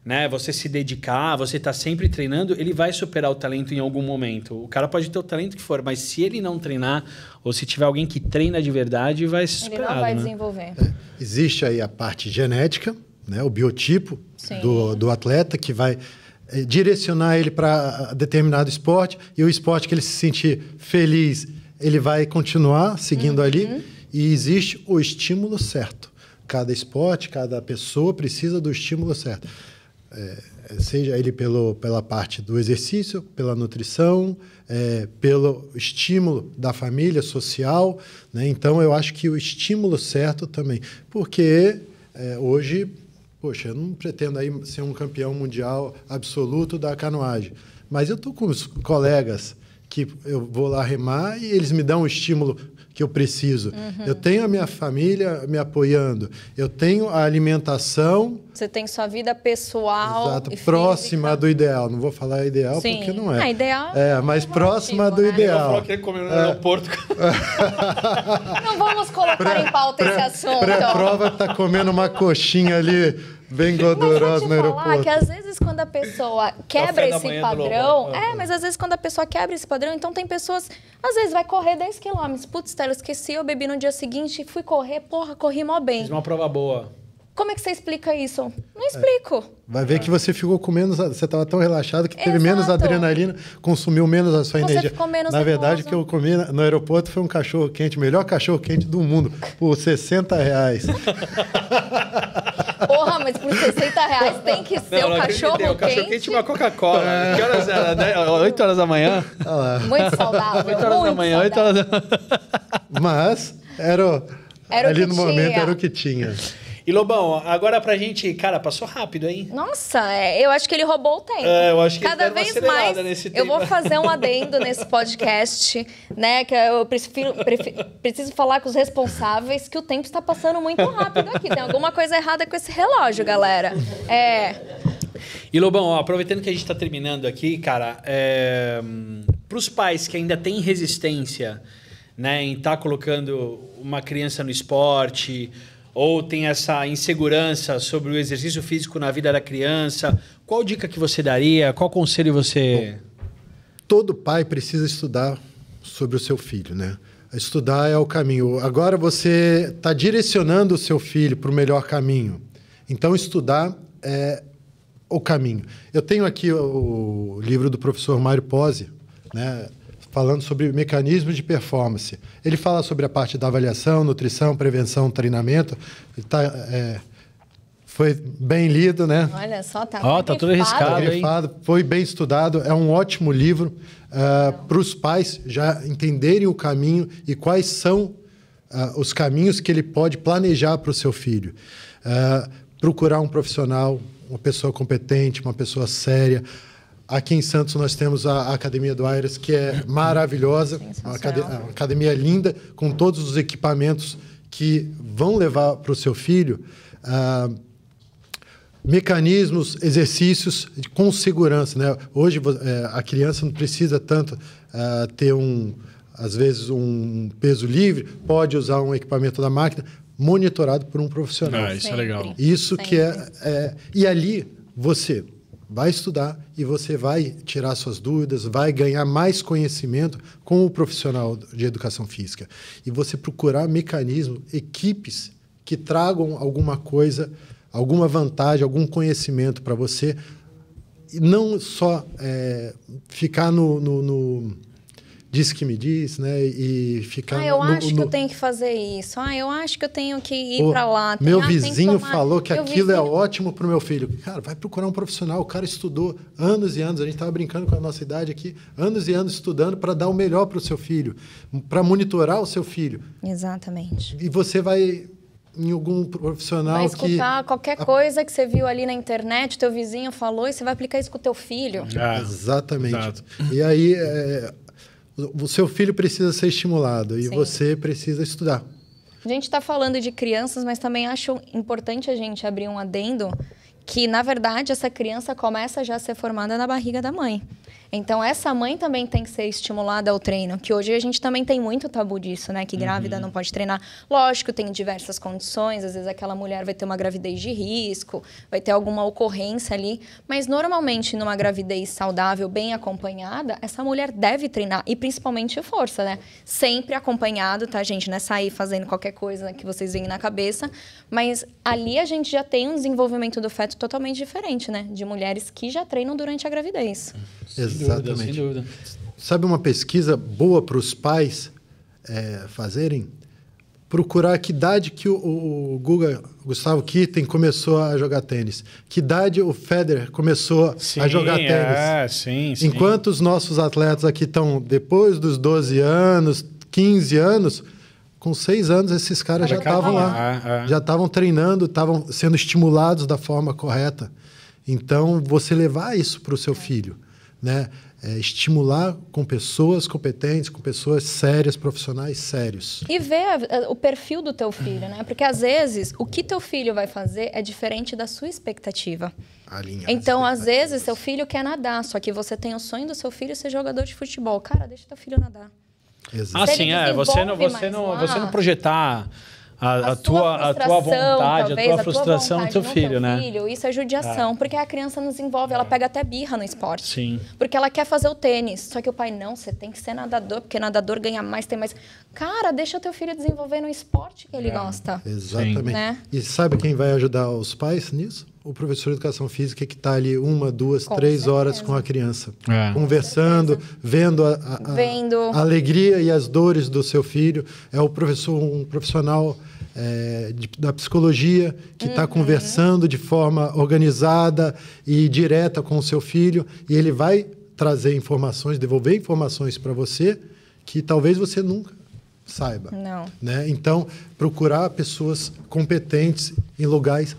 Né? Você se dedicar, você tá sempre treinando, ele vai superar o talento em algum momento. O cara pode ter o talento que for, mas se ele não treinar, ou se tiver alguém que treina de verdade, vai se superar. Ele não vai né? desenvolver. Existe aí a parte genética, né? O biotipo Sim. do atleta, que vai direcionar ele para determinado esporte, e o esporte que ele se sentir feliz, ele vai continuar seguindo ali. E existe o estímulo certo. Cada esporte, cada pessoa precisa do estímulo certo. Seja ele pela parte do exercício, pela nutrição, pelo estímulo da família, social, né? Então, eu acho que o estímulo certo também. Porque hoje, poxa, eu não pretendo aí ser um campeão mundial absoluto da canoagem. Mas eu estou com os colegas que eu vou lá remar e eles me dão o estímulo que eu preciso. Eu tenho a minha família me apoiando. Eu tenho a alimentação... Você tem sua vida pessoal Exato, e próxima física. do ideal. Não vou falar ideal Sim. porque não é. Ideal mas próxima do né? Eu ideal. falo que ele comeu no aeroporto. Não vamos colocar em pauta esse assunto. Pré-prova tá comendo uma coxinha ali bem gordurosa no Mas vou te falar aeroporto. que às vezes quando a pessoa quebra Café da esse manhã do padrão... Lobão. mas às vezes quando a pessoa quebra esse padrão, então tem pessoas... Às vezes vai correr 10 quilômetros. Putz, Telo, esqueci, eu bebi no dia seguinte, fui correr, porra, corri mó bem. Fiz uma prova boa. Como é que você explica isso? Não explico. Vai ver que você ficou com menos... Você estava tão relaxado que teve Exato. menos adrenalina, consumiu menos a sua Você energia. ficou menos Na verdade, nervoso. o que eu comi no aeroporto foi um cachorro-quente, o melhor cachorro-quente do mundo, por R$60. Porra, mas por R$60 tem que ser o cachorro O cachorro quente quente. e uma Coca-Cola. Que horas era? 8 horas da manhã? Muito saudável. 8 horas da muito manhã, 8 saudável. horas da manhã. Mas era Era o ali que no momento tinha. era o que tinha. E Lobão, agora pra gente... Cara, passou rápido, hein? Nossa, eu acho que ele roubou o tempo. Eu acho que Cada ele deu uma vez acelerada mais nesse eu tema. vou fazer um adendo nesse podcast, né? Que eu preciso falar com os responsáveis que o tempo está passando muito rápido aqui. Tem alguma coisa errada com esse relógio, galera. E Lobão, ó, aproveitando que a gente está terminando aqui, cara, para os pais que ainda têm resistência, né, em estar colocando uma criança no esporte, ou tem essa insegurança sobre o exercício físico na vida da criança, qual dica que você daria? Qual conselho você... Todo pai precisa estudar sobre o seu filho, né? Estudar é o caminho. Agora você está direcionando o seu filho para o melhor caminho. Então, estudar é o caminho. Eu tenho aqui o livro do professor Mário Pozzi, né, falando sobre mecanismos de performance. Ele fala sobre a parte da avaliação, nutrição, prevenção, treinamento. Foi bem lido, né? Olha só, tá Tá tudo arriscado, hein? Grifado, foi bem estudado, é um ótimo livro para os pais já entenderem o caminho e quais são os caminhos que ele pode planejar para o seu filho. Procurar um profissional, uma pessoa competente, uma pessoa séria. Aqui em Santos nós temos a Academia do Aires, que é maravilhosa, uma academia linda, com todos os equipamentos que vão levar para o seu filho mecanismos, exercícios com segurança, né? Hoje a criança não precisa tanto ter às vezes um peso livre, pode usar um equipamento da máquina monitorado por um profissional. Isso é legal. Isso que e ali você vai estudar e você vai tirar suas dúvidas, vai ganhar mais conhecimento com o profissional de educação física. E você procurar mecanismos, equipes que tragam alguma coisa, alguma vantagem, algum conhecimento para você não só ficar no diz que me diz, né? E ficar eu acho que eu tenho que fazer isso. Eu acho que eu tenho que ir para lá. Meu vizinho falou que aquilo é ótimo para o meu filho. Cara, vai procurar um profissional. O cara estudou anos e anos. A gente estava brincando com a nossa idade aqui. Anos e anos estudando para dar o melhor para o seu filho. Para monitorar o seu filho. Exatamente. E você vai em algum profissional vai escutar qualquer coisa que você viu ali na internet, teu vizinho falou, e você vai aplicar isso com o teu filho. Exatamente. Exato. E aí... o seu filho precisa ser estimulado e você precisa estudar. A gente está falando de crianças, mas também acho importante a gente abrir um adendo que, na verdade, essa criança começa já a ser formada na barriga da mãe. Então, essa mãe também tem que ser estimulada ao treino, que hoje a gente também tem muito tabu disso, né? Que grávida não pode treinar. Lógico, tem diversas condições, às vezes aquela mulher vai ter uma gravidez de risco, vai ter alguma ocorrência ali, mas normalmente numa gravidez saudável, bem acompanhada, essa mulher deve treinar, e principalmente força, né? Sempre acompanhado, tá, gente? Não é sair fazendo qualquer coisa que vocês veem na cabeça, mas ali a gente já tem um desenvolvimento do feto totalmente diferente, né? De mulheres que já treinam durante a gravidez. Exatamente. Sem dúvida. Sabe uma pesquisa boa para os pais fazerem? Procurar que idade que o Gustavo Kirten começou a jogar tênis. Que idade o Federer começou a jogar tênis. Sim. Enquanto os nossos atletas aqui estão depois dos 12 anos, 15 anos... Com 6 anos, esses caras já estavam lá. Já estavam treinando, estavam sendo estimulados da forma correta. Então, você levar isso para o seu filho, né? Estimular com pessoas competentes, com pessoas sérias, profissionais sérios. E ver o perfil do teu filho, né? Porque, às vezes, o que teu filho vai fazer é diferente da sua expectativa. Então, às vezes, seu filho quer nadar, só que você tem o sonho do seu filho ser jogador de futebol. Cara, deixa teu filho nadar. Exato. Você não projetar a tua vontade, talvez, a tua frustração no teu filho, né? Isso é judiação, porque a criança nos envolve, ela pega até birra no esporte. Sim. Porque ela quer fazer o tênis, só que o pai, não, você tem que ser nadador, porque nadador ganha mais, tem mais... Cara, deixa o teu filho desenvolver no esporte que ele gosta. Exatamente. Né? E sabe quem vai ajudar os pais nisso? O professor de educação física que está ali 1, 2, 3 horas com a criança. Conversando, vendo a alegria e as dores do seu filho. É um profissional da psicologia que está conversando de forma organizada e direta com o seu filho. E ele vai trazer informações, devolver informações para você que talvez você nunca saiba. Não. Né? Então, procurar pessoas competentes em lugares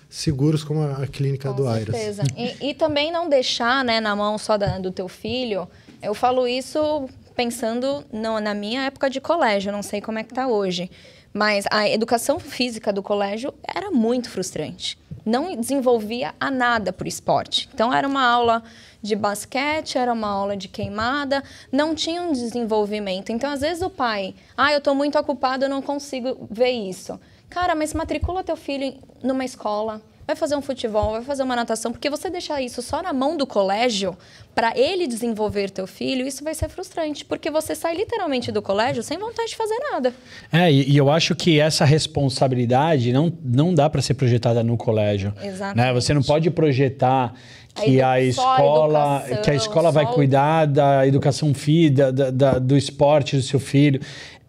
seguros como a clínica do Airas. Com certeza. E também não deixar, né, na mão só do teu filho. Eu falo isso pensando na minha época de colégio, não sei como é que está hoje. Mas a educação física do colégio era muito frustrante. Não desenvolvia a nada para o esporte. Então, era uma aula de basquete, era uma aula de queimada, não tinha um desenvolvimento. Então, às vezes o pai, eu estou muito ocupado, eu não consigo ver isso. Cara, mas matricula teu filho numa escola, vai fazer um futebol, vai fazer uma natação, porque você deixar isso só na mão do colégio, para ele desenvolver teu filho, isso vai ser frustrante, porque você sai literalmente do colégio sem vontade de fazer nada. E eu acho que essa responsabilidade não dá para ser projetada no colégio. Exatamente. Né? Você não pode projetar que a escola vai cuidar da educação física, do esporte do seu filho.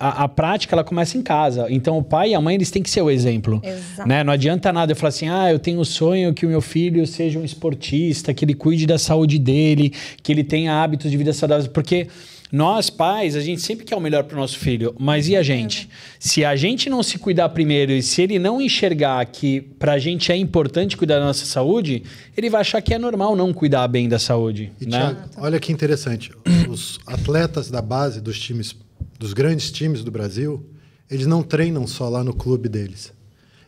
A prática, ela começa em casa. Então, o pai e a mãe, eles têm que ser o exemplo. Exato. Né? Não adianta nada eu falar assim, eu tenho o sonho que o meu filho seja um esportista, que ele cuide da saúde dele, que ele tenha hábitos de vida saudáveis. Porque nós, pais, a gente sempre quer o melhor para o nosso filho. Mas e a gente? Se a gente não se cuidar primeiro e se ele não enxergar que para a gente é importante cuidar da nossa saúde, ele vai achar que é normal não cuidar bem da saúde. E, né? Thiago, olha que interessante. Os atletas da base dos grandes times do Brasil, eles não treinam só lá no clube deles.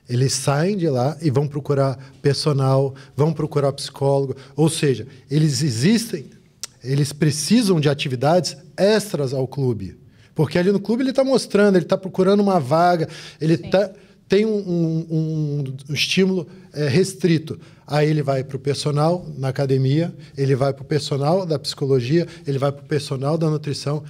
Eles saem de lá e vão procurar personal, vão procurar psicólogo. Ou seja, eles precisam de atividades extras ao clube. Porque ali no clube ele está mostrando, ele está procurando uma vaga, ele tem um estímulo restrito. Aí ele vai para o personal na academia, ele vai para o personal da psicologia, ele vai para o personal da nutrição.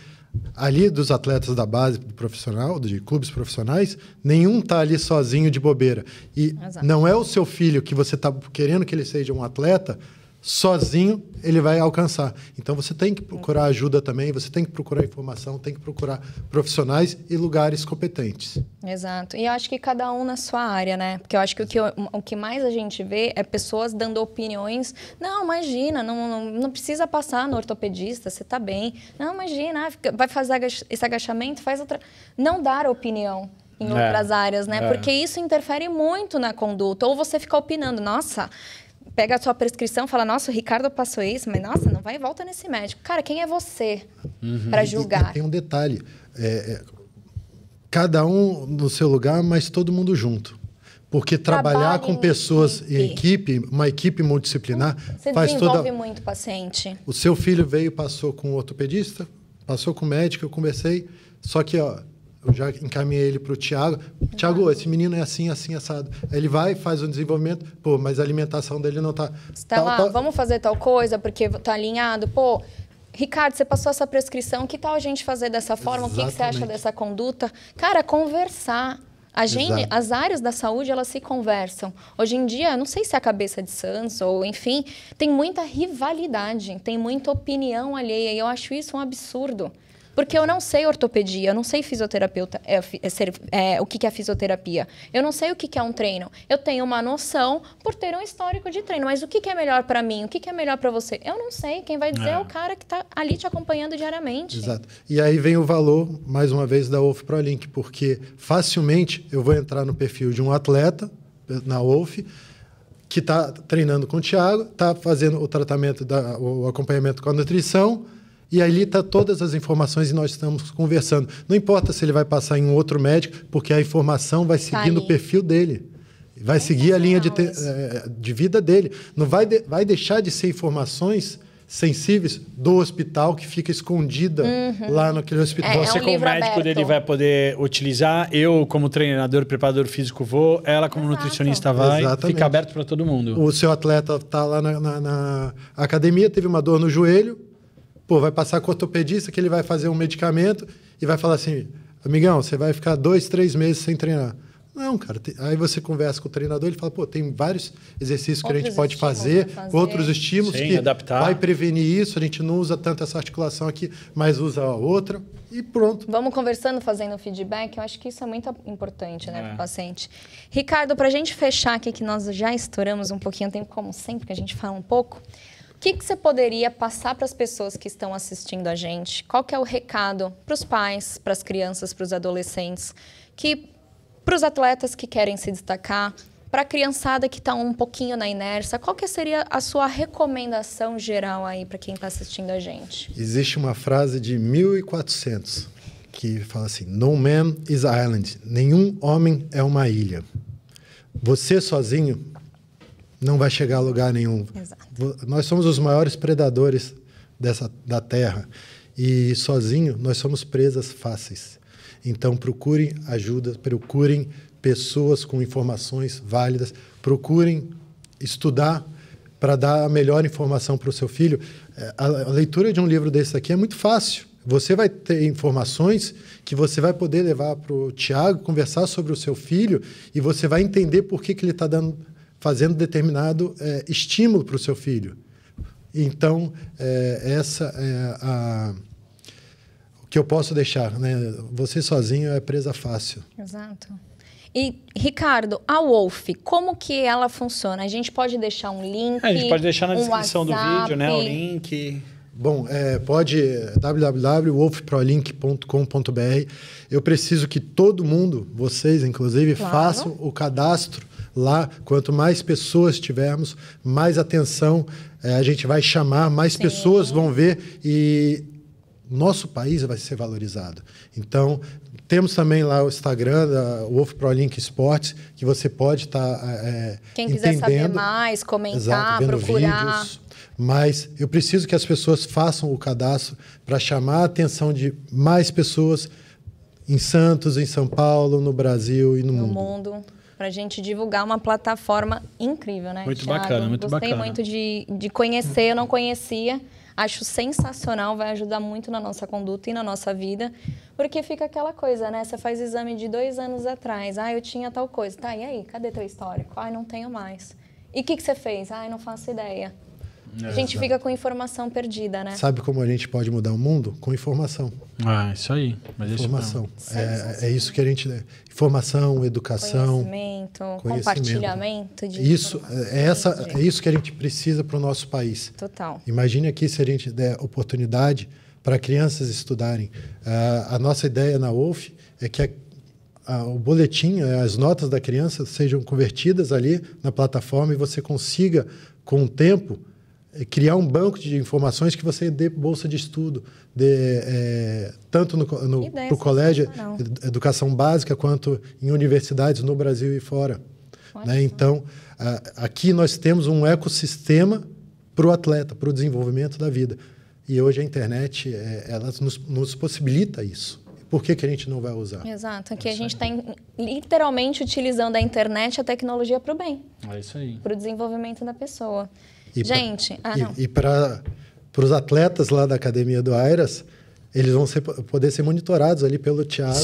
Ali dos atletas da base profissional, de clubes profissionais, nenhum está ali sozinho de bobeira. E não é o seu filho que você está querendo que ele seja um atleta sozinho ele vai alcançar. Então, você tem que procurar ajuda também, você tem que procurar informação, tem que procurar profissionais e lugares competentes. Exato. E eu acho que cada um na sua área, né? Porque eu acho que o que mais a gente vê é pessoas dando opiniões. Não, imagina, não precisa passar no ortopedista, você tá bem. Não, imagina, vai fazer esse agachamento, faz outra... Não dar opinião em outras áreas, né? Porque isso interfere muito na conduta. Ou você fica opinando, nossa... Pega a sua prescrição e fala, nossa, o Ricardo passou isso, mas nossa, não vai e volta nesse médico. Cara, quem é você para julgar? E tem um detalhe, cada um no seu lugar, mas todo mundo junto. Porque trabalhar com pessoas em equipe, uma equipe multidisciplinar, você desenvolve muito paciente. O seu filho veio, passou com o ortopedista, passou com o médico, eu conversei, só que, ó, eu já encaminhei ele para o Thiago. Thiago, esse menino é assim, assim, assado. Aí ele vai, faz o desenvolvimento, pô, mas a alimentação dele não está... Vamos fazer tal coisa porque está alinhado? Pô, Ricardo, você passou essa prescrição, que tal a gente fazer dessa forma? Exatamente. O que você acha dessa conduta? Cara, conversar. As áreas da saúde, elas se conversam. Hoje em dia, não sei se é a cabeça de Santos ou, enfim, tem muita rivalidade, tem muita opinião alheia. E eu acho isso um absurdo. Porque eu não sei ortopedia, eu não sei fisioterapeuta, o que é fisioterapia. Eu não sei o que é um treino. Eu tenho uma noção por ter um histórico de treino. Mas o que é melhor para mim? O que é melhor para você? Eu não sei. Quem vai dizer é o cara que está ali te acompanhando diariamente. Exato. E aí vem o valor, mais uma vez, da Wolf ProLink. Porque facilmente eu vou entrar no perfil de um atleta na Wolf que está treinando com o Thiago, está fazendo o tratamento, o acompanhamento com a nutrição. E ali está todas as informações e nós estamos conversando. Não importa se ele vai passar em um outro médico, porque a informação vai seguindo o perfil dele. Vai seguir a linha de vida dele. Não vai deixar de ser informações sensíveis do hospital que fica escondida lá naquele hospital. Você, como médico dele, vai poder utilizar. Eu, como treinador, preparador físico, vou. Ela, como nutricionista, vai. Exatamente. Fica aberto para todo mundo. O seu atleta está lá na academia, teve uma dor no joelho. Pô, vai passar com o ortopedista que ele vai fazer um medicamento e vai falar assim, amigão, você vai ficar 2, 3 meses sem treinar. Não, cara. Aí você conversa com o treinador, ele fala, pô, tem vários exercícios que a gente pode fazer, outros estímulos que vai prevenir isso. A gente não usa tanto essa articulação aqui, mas usa a outra e pronto. Vamos conversando, fazendo feedback. Eu acho que isso é muito importante, né, para o paciente. Ricardo, para a gente fechar aqui, que nós já estouramos um pouquinho o tempo, como sempre, que a gente fala um pouco. O que você poderia passar para as pessoas que estão assistindo a gente? Qual que é o recado para os pais, para as crianças, para os adolescentes, para os atletas que querem se destacar, para a criançada que está um pouquinho na inércia? Qual que seria a sua recomendação geral aí para quem está assistindo a gente? Existe uma frase de 1400 que fala assim, no man is island, nenhum homem é uma ilha. Você sozinho não vai chegar a lugar nenhum. Exato. Nós somos os maiores predadores da Terra. E sozinho, nós somos presas fáceis. Então, procurem ajuda, procurem pessoas com informações válidas, procurem estudar para dar a melhor informação para o seu filho. A leitura de um livro desse aqui é muito fácil. Você vai ter informações que você vai poder levar para o Thiago, conversar sobre o seu filho, e você vai entender por que ele está fazendo determinado estímulo para o seu filho. Então, essa é o que eu posso deixar, né? Você sozinho é presa fácil. Exato. E, Ricardo, a Wolf, como que ela funciona? A gente pode deixar um link? A gente pode deixar na descrição do vídeo, né? O link. Bom, pode www.wolfprolink.com.br. Eu preciso que todo mundo, vocês inclusive, façam o cadastro lá. Quanto mais pessoas tivermos, mais atenção a gente vai chamar, mais pessoas vão ver e nosso país vai ser valorizado. Então, temos também lá o Instagram da Wolf ProLink Esportes, que você pode estar quem quiser saber mais, comentar, procurar. Vídeos. Mas eu preciso que as pessoas façam o cadastro para chamar a atenção de mais pessoas em Santos, em São Paulo, no Brasil e no mundo. Para a gente divulgar uma plataforma incrível, né, muito Thiago? Bacana, muito bacana. Gostei muito de conhecer, eu não conhecia. Acho sensacional, vai ajudar muito na nossa conduta e na nossa vida. Porque fica aquela coisa, né? Você faz exame de 2 anos atrás. Eu tinha tal coisa. Tá, e aí? Cadê teu histórico? Não tenho mais. E o que você fez? Não faço ideia. A gente fica com informação perdida, né? Sabe como a gente pode mudar o mundo? Com informação. Isso aí. Mas informação. É isso que a gente... Informação, educação... Conhecimento. Compartilhamento de isso. É isso que a gente precisa para o nosso país. Total. Imagine aqui se a gente der oportunidade para crianças estudarem. A nossa ideia na UOF é que o boletim, as notas da criança sejam convertidas ali na plataforma e você consiga, com o tempo, criar um banco de informações que você dê bolsa de estudo, tanto no colégio, educação básica, quanto em universidades no Brasil e fora. Né? Então, aqui nós temos um ecossistema para o atleta, para o desenvolvimento da vida. E hoje a internet ela nos possibilita isso. Por que a gente não vai usar? Exato. Aqui a gente está literalmente utilizando a internet e a tecnologia para o bem. É isso aí. Para o desenvolvimento da pessoa. E para os atletas lá da Academia do Airas, eles vão poder ser monitorados ali pelo Thiago,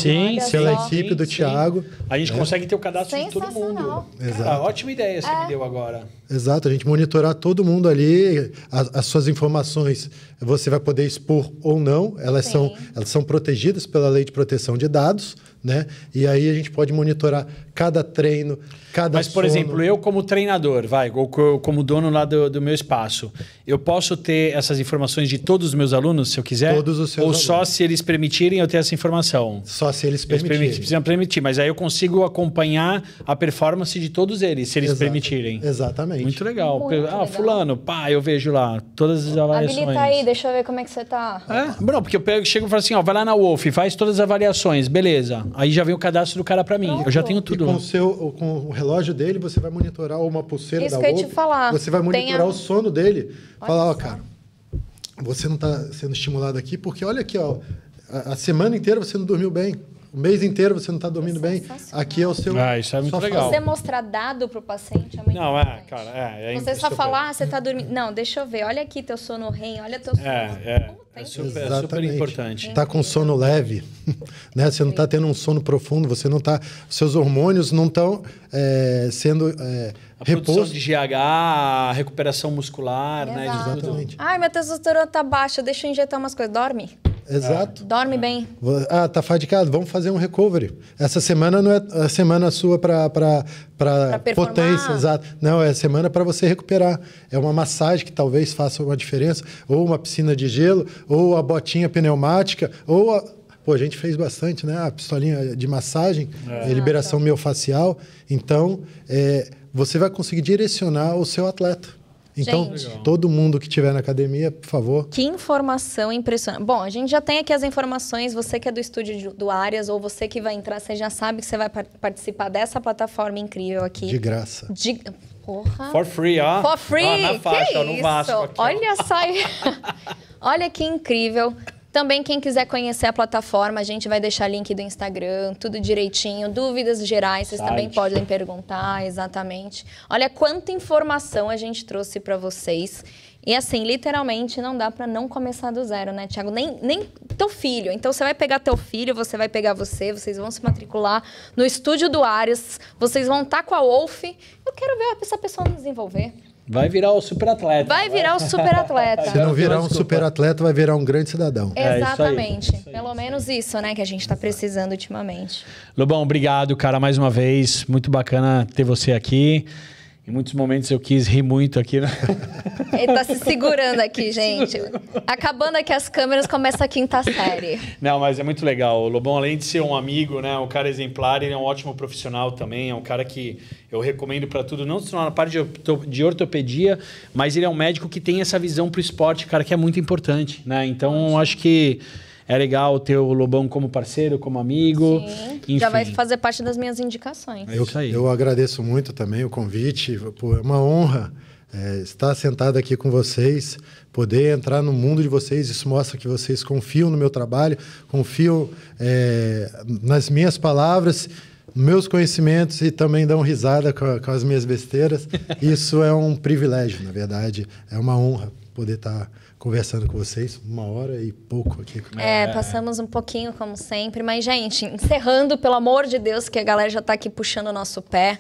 pela equipe do Thiago. A gente consegue ter o cadastro de todo mundo. Exato. Ótima ideia você me deu agora. Exato, a gente monitorar todo mundo ali, as suas informações você vai poder expor ou não, elas são protegidas pela Lei de Proteção de Dados, né? E aí a gente pode monitorar cada treino, cada Mas, por exemplo, eu como treinador, ou como dono lá do meu espaço, eu posso ter essas informações de todos os meus alunos, se eu quiser? Todos os seus alunos. Só se eles permitirem eu ter essa informação? Só se eles permitirem. Eles precisam permitir, mas aí eu consigo acompanhar a performance de todos eles, se eles permitirem. Exatamente. Muito legal. Muito legal. Fulano, eu vejo lá todas as avaliações. Habilita aí, deixa eu ver como é que você tá. Não, porque eu chego e falo assim, vai lá na Wolf, faz todas as avaliações, beleza. Aí já vem o cadastro do cara para mim. Pronto. Eu já tenho tudo. E com o relógio dele, você vai monitorar uma pulseira Isso da que Wolf. eu ia te falar. Você vai monitorar o sono dele. Falar, cara, você não está sendo estimulado aqui porque olha aqui, a semana inteira você não dormiu bem. O mês inteiro você não está dormindo bem. Aqui é o seu... isso é muito legal. Você mostrar dado para o paciente é muito importante. Cara, você só falar, você está dormindo... Não, deixa eu ver. Olha aqui teu sono REM, olha teu sono... É super importante. Está com sono leve, né? Você não está tendo um sono profundo, você não está... Seus hormônios não estão sendo a produção de GH, a recuperação muscular, né? Exatamente. Ai, minha testosterona está baixa, deixa eu injetar umas coisas. Dorme. Exato. Dorme bem. Tá fadigado, vamos fazer um recovery. Essa semana não é a semana sua para potência, exato. Não, é a semana para você recuperar. É uma massagem que talvez faça uma diferença, ou uma piscina de gelo, ou a botinha pneumática, ou a gente fez bastante, né? A pistolinha de massagem, liberação miofascial. Então, você vai conseguir direcionar o seu atleta. Então, todo mundo que estiver na academia, por favor. Que informação impressionante. Bom, a gente já tem aqui as informações. Você que é do estúdio do Arias ou você que vai entrar, você já sabe que você vai participar dessa plataforma incrível aqui. De graça. Porra. For free, ó. For free. Na faixa, no Vasco. Aqui, olha só. Olha que incrível. Também, quem quiser conhecer a plataforma, a gente vai deixar link do Instagram, tudo direitinho. Dúvidas gerais, vocês também podem perguntar, exatamente. Olha quanta informação a gente trouxe para vocês. E assim, literalmente, não dá para não começar do zero, né, Thiago? Nem teu filho. Então, você vai pegar teu filho, você vai pegar vocês vão se matricular no estúdio do Arias, vocês vão estar com a Wolf. Eu quero ver essa pessoa desenvolver. Vai virar o superatleta. Vai virar o superatleta. Se não virar um superatleta, vai virar um grande cidadão. Exatamente. Pelo menos isso, né, que a gente está precisando ultimamente. Lobão, obrigado, cara, mais uma vez. Muito bacana ter você aqui. Em muitos momentos eu quis rir muito aqui, né? Ele tá se segurando aqui, gente. Acabando aqui as câmeras, começa a quinta série. Não, mas é muito legal. O Lobão, além de ser um amigo, né, um cara exemplar, ele é um ótimo profissional também. É um cara que eu recomendo para tudo, não só na parte de ortopedia, mas ele é um médico que tem essa visão pro esporte, cara, que é muito importante, né? Então, acho que é legal ter o Lobão como parceiro, como amigo. Sim, enfim. já vai fazer parte das minhas indicações. Eu agradeço muito também o convite. Pô, é uma honra estar sentado aqui com vocês, poder entrar no mundo de vocês. Isso mostra que vocês confiam no meu trabalho, confiam nas minhas palavras, meus conhecimentos e também dão risada com as minhas besteiras. Isso é um privilégio, na verdade. É uma honra poder estar conversando com vocês, 1h e pouco aqui. Passamos um pouquinho, como sempre. Mas, gente, encerrando, pelo amor de Deus, que a galera já está aqui puxando o nosso pé.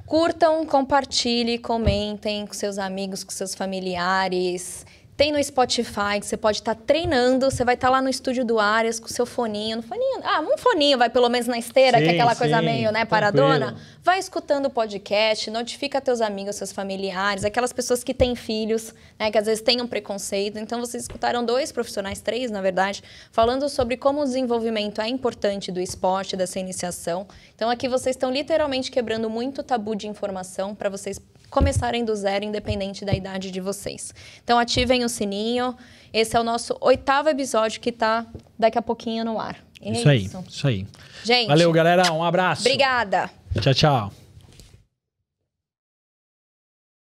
Curtam, compartilhem, comentem com seus amigos, com seus familiares. Tem no Spotify, que você pode estar treinando, você vai estar lá no estúdio do Arias com seu foninho. Um foninho, vai pelo menos na esteira, sim, que é aquela coisa sim, meio, né, paradona. Vai escutando o podcast, notifica teus amigos, seus familiares, aquelas pessoas que têm filhos, né, que às vezes têm um preconceito. Então, vocês escutaram 2 profissionais, 3, na verdade, falando sobre como o desenvolvimento é importante do esporte, dessa iniciação. Então, aqui vocês estão literalmente quebrando muito tabu de informação para vocês começarem do zero, independente da idade de vocês. Então, ativem o sininho. Esse é o nosso 8º episódio que está daqui a pouquinho no ar. Isso aí. Gente. Valeu, galera. Um abraço. Obrigada. Tchau, tchau.